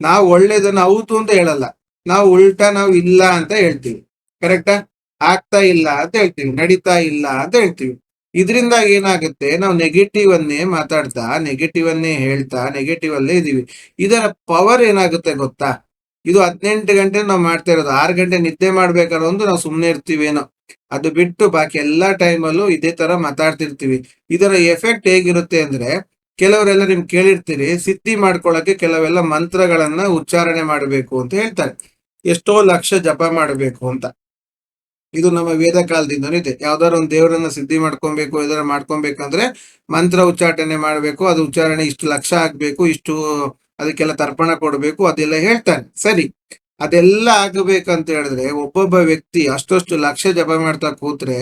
ನಾವು ಒಳ್ಳೇದನ್ನ ಹೌದು ಅಂತ ಹೇಳಲ್ಲ. ನಾವು ಉಲ್ಟಾ ನಾವು ಇಲ್ಲ ಅಂತ ಹೇಳ್ತೀವಿ. ಕರೆಕ್ಟಾ? ಆಗ್ತಾ ಇಲ್ಲ ಅಂತ ಹೇಳ್ತೀವಿ, ನಡೀತಾ ಇಲ್ಲ ಅಂತ ಹೇಳ್ತೀವಿ. ಇದರಿಂದ ಏನಾಗುತ್ತೆ, ನಾವು ನೆಗೆಟಿವ್ ಅನ್ನೇ ಮಾತಾಡ್ತಾ, ನೆಗೆಟಿವ್ ಅನ್ನೇ ಹೇಳ್ತಾ, ನೆಗೆಟಿವ್ ಅಲ್ಲೇ ಇದೀವಿ. ಇದರ ಪವರ್ ಏನಾಗುತ್ತೆ ಗೊತ್ತಾ? ಇದು 18 ಗಂಟೆ ನಾವು ಮಾಡ್ತಾ ಇರೋದು. 6 ಗಂಟೆ ನಿದ್ದೆ ಮಾಡ್ಬೇಕಾದ್ರೆ ಒಂದು ನಾವು ಸುಮ್ನೆ ಇರ್ತೀವೇನೋ, ಅದು ಬಿಟ್ಟು ಬಾಕಿ ಎಲ್ಲಾ ಟೈಮಲ್ಲೂ ಇದೇ ತರ ಮಾತಾಡ್ತಿರ್ತೀವಿ. ಇದರ ಎಫೆಕ್ಟ್ ಹೇಗಿರುತ್ತೆ ಅಂದ್ರೆ, ಕೆಲವರೆಲ್ಲ ನಿಮ್ ಕೇಳಿರ್ತೀರಿ, ಸಿದ್ಧಿ ಮಾಡ್ಕೊಳಕ್ಕೆ ಕೆಲವೆಲ್ಲ ಮಂತ್ರಗಳನ್ನ ಉಚ್ಚಾರಣೆ ಮಾಡಬೇಕು ಅಂತ ಹೇಳ್ತಾರೆ. ಎಷ್ಟೋ ಲಕ್ಷ ಜಪ ಮಾಡಬೇಕು ಅಂತ. ಇದು ನಮ್ಮ ವೇದ ಕಾಲದಿಂದನೂ ಇದೆ. ಯಾವ್ದಾದ್ರು ಒಂದು ದೇವರನ್ನ ಸಿದ್ಧಿ ಮಾಡ್ಕೊಬೇಕು, ಯಾವ್ದಾರ ಮಾಡ್ಕೊಬೇಕಂದ್ರೆ ಮಂತ್ರ ಉಚ್ಚಾಟನೆ ಮಾಡ್ಬೇಕು. ಅದು ಉಚ್ಚಾರಣೆ ಇಷ್ಟು ಲಕ್ಷ ಆಗ್ಬೇಕು, ಇಷ್ಟು ಅದಕ್ಕೆಲ್ಲ ತರ್ಪಣ ಕೊಡ್ಬೇಕು, ಅದೆಲ್ಲ ಹೇಳ್ತಾನೆ. ಸರಿ, ಅದೆಲ್ಲ ಆಗಬೇಕಂತ ಹೇಳಿದ್ರೆ ಒಬ್ಬೊಬ್ಬ ವ್ಯಕ್ತಿ ಅಷ್ಟಷ್ಟು ಲಕ್ಷ ಜಪ ಮಾಡ್ತಾ ಕೂತ್ರೆ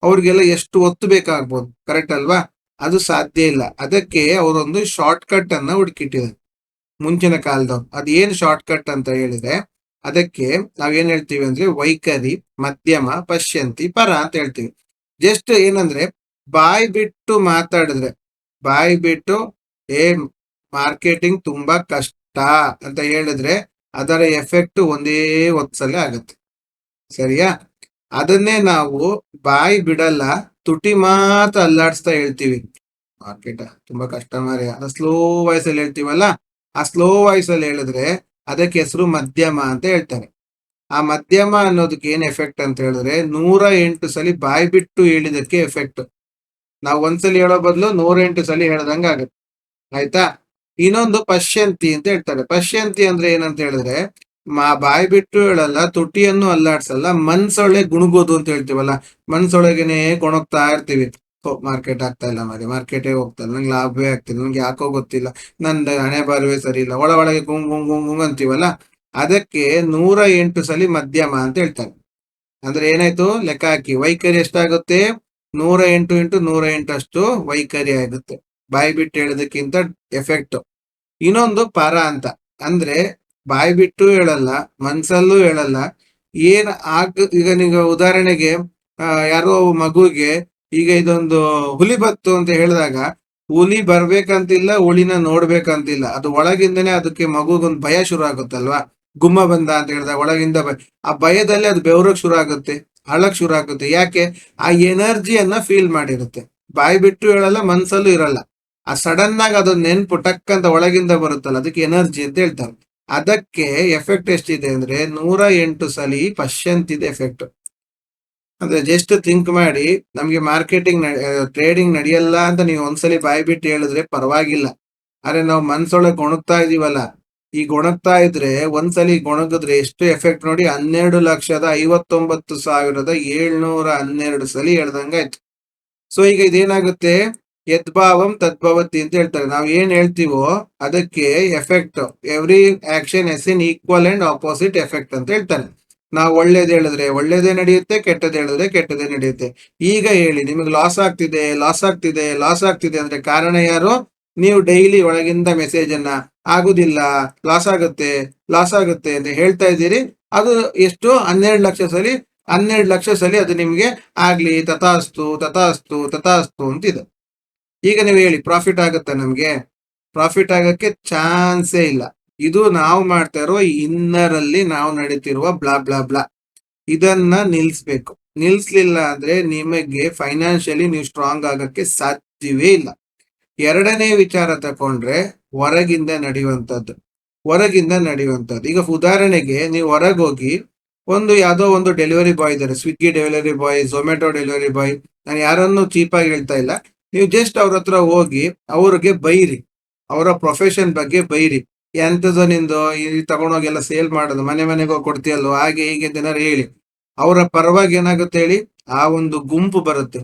ಅವ್ರಿಗೆಲ್ಲ ಎಷ್ಟು ಒತ್ತು ಬೇಕಾಗ್ಬೋದು. ಕರೆಕ್ಟ್ ಅಲ್ವಾ? ಅದು ಸಾಧ್ಯ ಇಲ್ಲ. ಅದಕ್ಕೆ ಅವರೊಂದು ಶಾರ್ಟ್ ಕಟ್ ಅನ್ನ ಹುಡುಕಿಟ್ಟಿದ್ದಾರೆ ಮುಂಚಿನ ಕಾಲದವ್ರು. ಅದೇನ್ ಶಾರ್ಟ್ ಕಟ್ ಅಂತ ಹೇಳಿದ್ರೆ, ಅದಕ್ಕೆ ನಾವೇನ್ ಹೇಳ್ತೀವಿ ಅಂದ್ರೆ ವೈಖರಿ, ಮಧ್ಯಮ, ಪಶ್ಯಂತಿ, ಪರ ಅಂತ ಹೇಳ್ತೀವಿ. ಜಸ್ಟ್ ಏನಂದ್ರೆ, ಬಾಯಿ ಬಿಟ್ಟು ಮಾತಾಡಿದ್ರೆ, ಬಾಯಿ ಬಿಟ್ಟು ಏ ಮಾರ್ಕೆಟಿಂಗ್ ತುಂಬಾ ಕಷ್ಟ ಅಂತ ಹೇಳಿದ್ರೆ ಅದರ ಎಫೆಕ್ಟ್ ಒಂದೇ ಹೊತ್ಸಲ್ಲೇ ಆಗುತ್ತೆ. ಸರಿಯಾ? ಅದನ್ನೇ ನಾವು ಬಾಯಿ ಬಿಡಲ್ಲ, ತುಟಿ ಮಾತ್ರ ಅಲ್ಲಾಡಿಸ್ತಾ ಹೇಳ್ತೀವಿ, ಮಾರ್ಕೆಟ್ ತುಂಬಾ ಕಷ್ಟ ಮಾರ್ರೆ, ಅದು ಸ್ಲೋ ವಾಯ್ಸ್ ಅಲ್ಲಿ ಹೇಳ್ತೀವಲ್ಲ, ಆ ಸ್ಲೋ ವಾಯ್ಸ್ ಅಲ್ಲಿ ಹೇಳಿದ್ರೆ ಅದಕ್ಕೆ ಹೆಸರು ಮಧ್ಯಮ ಅಂತ ಹೇಳ್ತಾರೆ. ಆ ಮಧ್ಯಮ ಅನ್ನೋದಕ್ಕೆ ಏನ್ ಎಫೆಕ್ಟ್ ಅಂತ ಹೇಳಿದ್ರೆ, 108 ಸಲಿ ಬಾಯಿ ಬಿಟ್ಟು ಹೇಳಿದಕ್ಕೆ ಎಫೆಕ್ಟ್. ನಾವು ಒಂದ್ಸಲಿ ಹೇಳೋ ಬದಲು 108 ಸಲಿ ಹೇಳ್ದಂಗ ಆಗುತ್ತೆ. ಆಯ್ತಾ? ಇನ್ನೊಂದು ಪಶ್ಯಂತಿ ಅಂತ ಹೇಳ್ತಾರೆ. ಪಶ್ಯಂತಿ ಅಂದ್ರೆ ಏನಂತ ಹೇಳಿದ್ರೆ, ಬಾಯಿ ಬಿಟ್ಟು ಹೇಳಲ್ಲ, ತುಟಿಯನ್ನು ಅಲ್ಲಾಡ್ಸಲ್ಲ, ಮನ್ಸೊಳೆ ಗುಣಗೋದು ಅಂತ ಹೇಳ್ತೀವಲ್ಲ, ಮನ್ಸೊಳಗೇನೆ ಕೊಣಗ್ತಾ ಇರ್ತೀವಿ. ಮಾರ್ಕೆಟ್ ಆಗ್ತಾ ಇಲ್ಲ ಮಾರಿ, ಮಾರ್ಕೆಟೇ ಹೋಗ್ತಾ ಇಲ್ಲ, ನಂಗೆ ಲಾಭವೇ ಆಗ್ತಿಲ್ಲ, ನಂಗೆ ಯಾಕೋ ಗೊತ್ತಿಲ್ಲ, ನಂದು ಹಣೆ ಬಾರವೇ ಸರಿ ಇಲ್ಲ, ಒಳಗೆ ಗುಂಗ್ ಗುಂಗ್ ಗುಂಗ್ ಗುಂಗ್ ಅಂತೀವಲ್ಲ, ಅದಕ್ಕೆ 108 ಸಲಿ ಮಧ್ಯಮ ಅಂತ ಹೇಳ್ತಾರೆ. ಅಂದ್ರೆ ಏನಾಯ್ತು? ಲೆಕ್ಕ ಹಾಕಿ, ವೈಖರಿ ಎಷ್ಟಾಗುತ್ತೆ? 108 ಇಂಟು 108 ಅಷ್ಟು ವೈಖರಿ ಆಗುತ್ತೆ. ಬಾಯಿ ಬಿಟ್ಟು ಹೇಳೋದಕ್ಕಿಂತ ಎಫೆಕ್ಟ್. ಇನ್ನೊಂದು ಪರ ಅಂತ, ಅಂದ್ರೆ ಬಾಯಿ ಬಿಟ್ಟು ಹೇಳಲ್ಲ, ಮನ್ಸಲ್ಲೂ ಹೇಳಲ್ಲ. ಏನ್ ಈಗ ನೀವು ಉದಾಹರಣೆಗೆ ಯಾರೋ ಮಗುಗೆ ಈಗ ಇದೊಂದು ಹುಲಿ ಬತ್ತು ಅಂತ ಹೇಳಿದಾಗ ಹುಲಿ ಬರ್ಬೇಕಂತಿಲ್ಲ, ಹುಲಿನ ನೋಡ್ಬೇಕಂತಿಲ್ಲ, ಅದು ಒಳಗಿಂದನೇ ಅದಕ್ಕೆ ಮಗುಗೊಂದು ಭಯ ಶುರು ಆಗುತ್ತಲ್ವಾ. ಗುಮ್ಮ ಬಂದ ಅಂತ ಹೇಳಿದಾಗ ಒಳಗಿಂದ ಆ ಭಯದಲ್ಲಿ ಅದು ಬೆವರಕ್ ಶುರು ಆಗುತ್ತೆ, ಅಳಕ್ ಶುರು ಆಗುತ್ತೆ. ಯಾಕೆ? ಆ ಎನರ್ಜಿಯನ್ನ ಫೀಲ್ ಮಾಡಿರುತ್ತೆ. ಬಾಯಿ ಬಿಟ್ಟು ಹೇಳಲ್ಲ, ಮನ್ಸಲ್ಲೂ ಇರಲ್ಲ. ಆ ಸಡನ್ ಆಗಿ ಅದೊಂದು ನೆನ್ಪು ಟಕ್ ಅಂತ ಒಳಗಿಂದ ಬರುತ್ತಲ್ಲ, ಅದಕ್ಕೆ ಎನರ್ಜಿ ಅಂತ ಹೇಳ್ತಾರೆ. ಅದಕ್ಕೆ ಎಫೆಕ್ಟ್ ಎಷ್ಟಿದೆ ಅಂದ್ರೆ 108 ಸಲಿ ಪಶ್ಯಂತಿದೆ ಎಫೆಕ್ಟ್. ಅಂದ್ರೆ ಜಸ್ಟ್ ಥಿಂಕ್ ಮಾಡಿ, ನಮ್ಗೆ ಮಾರ್ಕೆಟಿಂಗ್ ಟ್ರೇಡಿಂಗ್ ನಡೆಯಲ್ಲ ಅಂತ ನೀವು ಒಂದ್ಸಲಿ ಬಾಯಿ ಬಿಟ್ಟು ಹೇಳಿದ್ರೆ ಪರವಾಗಿಲ್ಲ. ಆದ್ರೆ ನಾವು ಮನ್ಸೊಳಗೆ ಗೊಣಗ್ತಾ ಇದೀವಲ್ಲ, ಈ ಗೊಣಗ್ತಾ ಇದ್ರೆ ಒಂದ್ಸಲಿ ಗೊಣಗಿದ್ರೆ ಎಷ್ಟು ಎಫೆಕ್ಟ್ ನೋಡಿ. 12,59,712 ಸಲಿ ಹೇಳ್ದಂಗಾಯ್ತು. ಸೊ ಈಗ ಇದೇನಾಗುತ್ತೆ, ಯದ್ಭಾವಂ ತದ್ಭವತಿ ಅಂತ ಹೇಳ್ತಾರೆ. ನಾವ್ ಏನ್ ಹೇಳ್ತೀವೋ ಅದಕ್ಕೆ effect. Every action yes in equal and opposite effect ಅಂತ ಹೇಳ್ತಾರೆ. ನಾವು ಒಳ್ಳೇದ್ ಹೇಳಿದ್ರೆ ಒಳ್ಳೇದೇ ನಡೆಯುತ್ತೆ, ಕೆಟ್ಟದ್ ಹೇಳಿದ್ರೆ ಕೆಟ್ಟದೇ ನಡೆಯುತ್ತೆ. ಈಗ ಹೇಳಿ, ನಿಮಗೆ ಲಾಸ್ ಆಗ್ತಿದೆ, ಲಾಸ್ ಆಗ್ತಿದೆ, ಲಾಸ್ ಆಗ್ತಿದೆ ಅಂದ್ರೆ ಕಾರಣ ಯಾರು? ನೀವು ಡೈಲಿ ಒಳಗಿಂದ ಮೆಸೇಜ್ ಅನ್ನ ಆಗುದಿಲ್ಲ, ಲಾಸ್ ಆಗುತ್ತೆ, ಲಾಸ್ ಆಗುತ್ತೆ ಅಂತ ಹೇಳ್ತಾ ಇದ್ದೀರಿ. ಅದು ಎಷ್ಟು? 12 ಲಕ್ಷ ಸಲಿ. 12 ಲಕ್ಷ ಸಲಿ ಅದು ನಿಮ್ಗೆ ಆಗ್ಲಿ, ತಥಾಸ್ತು ತಥಾಸ್ತು ತಥಾಸ್ತು ಅಂತಿದೆ. ಈಗ ನೀವು ಹೇಳಿ, ಪ್ರಾಫಿಟ್ ಆಗುತ್ತೆ ನಮ್ಗೆ? ಪ್ರಾಫಿಟ್ ಆಗಕ್ಕೆ ಚಾನ್ಸೇ ಇಲ್ಲ. ಇದು ನಾವು ಮಾಡ್ತಾ ಇರೋ ಇನ್ನರಲ್ಲಿ ನಾವು ನಡೀತಿರುವ ಬ್ಲಾ ಬ್ಲಾ ಬ್ಲಾ. ಇದನ್ನ ನಿಲ್ಸ್ಬೇಕು. ನಿಲ್ಸ್ಲಿಲ್ಲ ಅಂದ್ರೆ ನಿಮಗೆ ಫೈನಾನ್ಷಿಯಲಿ ನೀವು ಸ್ಟ್ರಾಂಗ್ ಆಗಕ್ಕೆ ಸಾಧ್ಯವೇ ಇಲ್ಲ. ಎರಡನೇ ವಿಚಾರ ತಕೊಂಡ್ರೆ ಹೊರಗಿಂದ ನಡೆಯುವಂಥದ್ದು. ಹೊರಗಿಂದ ನಡೆಯುವಂಥದ್ದು, ಈಗ ಉದಾಹರಣೆಗೆ ನೀವು ಹೊರಗೋಗಿ ಯಾವ್ದೋ ಒಂದು ಡೆಲಿವರಿ ಬಾಯ್ ಇದ್ದಾರೆ, Swiggy delivery boy, Zomato delivery boy, ನಾನು ಯಾರನ್ನು ಚೀಪಾಗಿ ಹೇಳ್ತಾ ಇಲ್ಲ. ನೀವು ಜಸ್ಟ್ ಅವ್ರ ಹತ್ರ ಹೋಗಿ ಅವ್ರಿಗೆ ಬೈರಿ, ಅವರ ಪ್ರೊಫೆಷನ್ ಬಗ್ಗೆ ಬೈರಿ. ಎಂತದೋ ನಿಂದು ಈ ತಗೊಂಡೋಗೆಲ್ಲ ಸೇಲ್ ಮಾಡೋದು, ಮನೆ ಮನೆಗೆ ಹೋಗಿ ಕೊಡ್ತೀಯಲ್ವ, ಹಾಗೆ ಹೀಗೆ ಏನಾರು ಹೇಳಿ. ಅವರ ಪರವಾಗಿ ಏನಾಗುತ್ತೆ ಹೇಳಿ, ಆ ಒಂದು ಗುಂಪು ಬರುತ್ತೆ.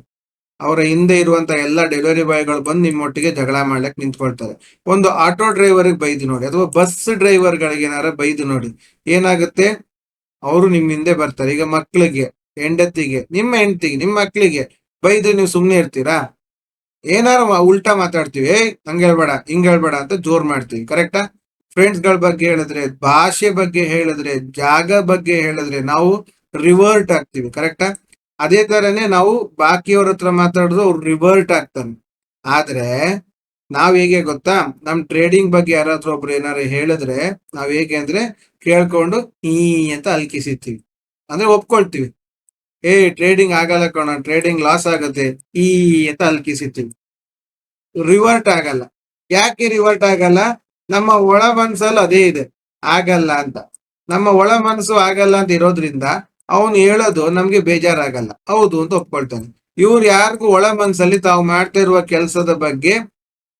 ಅವರ ಹಿಂದೆ ಇರುವಂತ ಎಲ್ಲಾ ಡೆಲಿವರಿ ಬಾಯ್ಗಳು ಬಂದು ನಿಮ್ಮೊಟ್ಟಿಗೆ ಜಗಳ ಮಾಡ್ಲಿಕ್ಕೆ ನಿಂತ್ಕೊಳ್ತಾರೆ. ಒಂದು ಆಟೋ ಡ್ರೈವರ್ಗೆ ಬೈದು ನೋಡಿ, ಅಥವಾ ಬಸ್ ಡ್ರೈವರ್ಗಳಿಗೆ ಏನಾರ ಬೈದು ನೋಡಿ, ಏನಾಗುತ್ತೆ? ಅವರು ನಿಮ್ ಹಿಂದೆ ಬರ್ತಾರೆ. ಈಗ ಮಕ್ಳಿಗೆ, ಹೆಂಡತಿಗೆ, ನಿಮ್ಮ ಹೆಂಡತಿಗೆ, ನಿಮ್ಮ ಮಕ್ಳಿಗೆ ಬೈದು ನೀವು ಸುಮ್ನೆ ಇರ್ತೀರಾ? ಏನಾರು ಉಲ್ಟಾ ಮಾತಾಡ್ತೀವಿ, ಹಂಗ ಹೇಳ್ಬೇಡ, ಹಿಂಗ್ ಹೇಳ್ಬೇಡ ಅಂತ ಜೋರ್ ಮಾಡ್ತೀವಿ. ಕರೆಕ್ಟಾ? ಫ್ರೆಂಡ್ಸ್ ಗಳ ಬಗ್ಗೆ ಹೇಳಿದ್ರೆ, ಭಾಷೆ ಬಗ್ಗೆ ಹೇಳಿದ್ರೆ, ಜಾಗ ಬಗ್ಗೆ ಹೇಳಿದ್ರೆ ನಾವು ರಿವರ್ಟ್ ಆಗ್ತೀವಿ. ಕರೆಕ್ಟಾ? ಅದೇ ತರನೇ ನಾವು ಬಾಕಿಯವ್ರ ಹತ್ರ ಮಾತಾಡಿದ್ರು ಅವ್ರು ರಿವರ್ಟ್ ಆಗ್ತಾನೆ. ಆದ್ರೆ ನಾವ್ ಹೇಗೆ ಗೊತ್ತಾ, ನಮ್ ಟ್ರೇಡಿಂಗ್ ಬಗ್ಗೆ ಯಾರಾದ್ರೂ ಒಬ್ರು ಏನಾರು ಹೇಳಿದ್ರೆ ನಾವ್ ಹೇಗೆ ಅಂದ್ರೆ ಕೇಳ್ಕೊಂಡು ಈ ಅಂತ ಅಲ್ಕಿಸಿರ್ತೀವಿ, ಅಂದ್ರೆ ಒಪ್ಕೊಳ್ತೀವಿ. ಟ್ರೇಡಿಂಗ್ ಆಗಲ್ಲ ಕಣ, ಟ್ರೇಡಿಂಗ್ ಲಾಸ್ ಆಗುತ್ತೆ, ಈ ಅಂತ ಅಲ್ಕಿಸಿರ್ತೀವಿ. ರಿವರ್ಟ್ ಆಗಲ್ಲ. ಯಾಕೆ ರಿವರ್ಟ್ ಆಗಲ್ಲ? ನಮ್ಮ ಒಳ ಮನ್ಸಲ್ಲಿ ಅದೇ ಇದೆ, ಆಗಲ್ಲ ಅಂತ. ನಮ್ಮ ಒಳ ಮನಸ್ಸು ಆಗಲ್ಲ ಅಂತ ಇರೋದ್ರಿಂದ ಅವನು ಹೇಳೋದು ನಮ್ಗೆ ಬೇಜಾರಾಗಲ್ಲ, ಹೌದು ಅಂತ ಒಪ್ಕೊಳ್ತಾನೆ. ಇವ್ರು ಯಾರಿಗೂ ಒಳ ಮನ್ಸಲ್ಲಿ ತಾವು ಮಾಡ್ತಾ ಇರುವ ಕೆಲಸದ ಬಗ್ಗೆ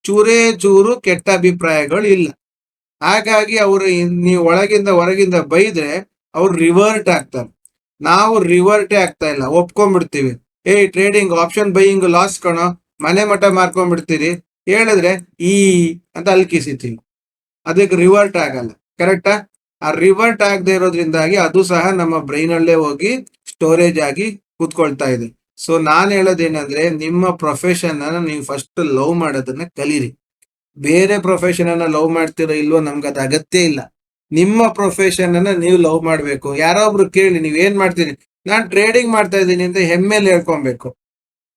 ಚೂರೇ ಚೂರು ಕೆಟ್ಟ ಅಭಿಪ್ರಾಯಗಳು ಇಲ್ಲ. ಹಾಗಾಗಿ ಅವರು ನೀವು ಒಳಗಿಂದ ಹೊರಗಿಂದ ಬೈದ್ರೆ ಅವ್ರು ರಿವರ್ಟ್ ಆಗ್ತಾರೆ. ನಾವು ರಿವರ್ಟೇ ಆಗ್ತಾ ಇಲ್ಲ, ಒಪ್ಕೊಂಡ್ಬಿಡ್ತೀವಿ. ಟ್ರೇಡಿಂಗ್ ಆಪ್ಷನ್ ಬೈಯಿಂಗ್ ಲಾಸ್ ಕಣೋ, ಮನೆ ಮಠ ಮಾರ್ಕೊಂಡ್ಬಿಡ್ತೀರಿ ಹೇಳಿದ್ರೆ ಈ ಅಂತ ಅಲ್ಕಿಸಿತೀವಿ. ಅದಕ್ಕೆ ರಿವರ್ಟ್ ಆಗಲ್ಲ. ಕರೆಕ್ಟಾ? ಆ ರಿವರ್ಟ್ ಆಗದೆ ಇರೋದ್ರಿಂದಾಗಿ ಅದು ಸಹ ನಮ್ಮ ಬ್ರೈನ್ ಅಲ್ಲೇ ಹೋಗಿ ಸ್ಟೋರೇಜ್ ಆಗಿ ಕೂತ್ಕೊಳ್ತಾ ಇದೆ. ಸೊ ನಾನ್ ಹೇಳೋದೇನಂದ್ರೆ, ನಿಮ್ಮ ಪ್ರೊಫೆಷನ್ ಅನ್ನ ನೀವು ಫಸ್ಟ್ ಲವ್ ಮಾಡೋದನ್ನ ಕಲೀರಿ. ಬೇರೆ ಪ್ರೊಫೆಷನ್ ಅನ್ನ ಲವ್ ಮಾಡ್ತಿರೋ ಇಲ್ವೋ ನಮ್ಗೆ ಅದು ಅಗತ್ಯ ಇಲ್ಲ. ನಿಮ್ಮ ಪ್ರೊಫೆಷನ್ ಅನ್ನ ನೀವು ಲವ್ ಮಾಡ್ಬೇಕು. ಯಾರೋ ಒಬ್ರು ಕೇಳಿ, ನೀವ್ ಏನ್ ಮಾಡ್ತೀರಿ? ನಾನ್ ಟ್ರೇಡಿಂಗ್ ಮಾಡ್ತಾ ಇದ್ದೀನಿ ಅಂತ ಹೆಮ್ಮೆಲ್ಲಿ ಹೇಳ್ಕೊಬೇಕು.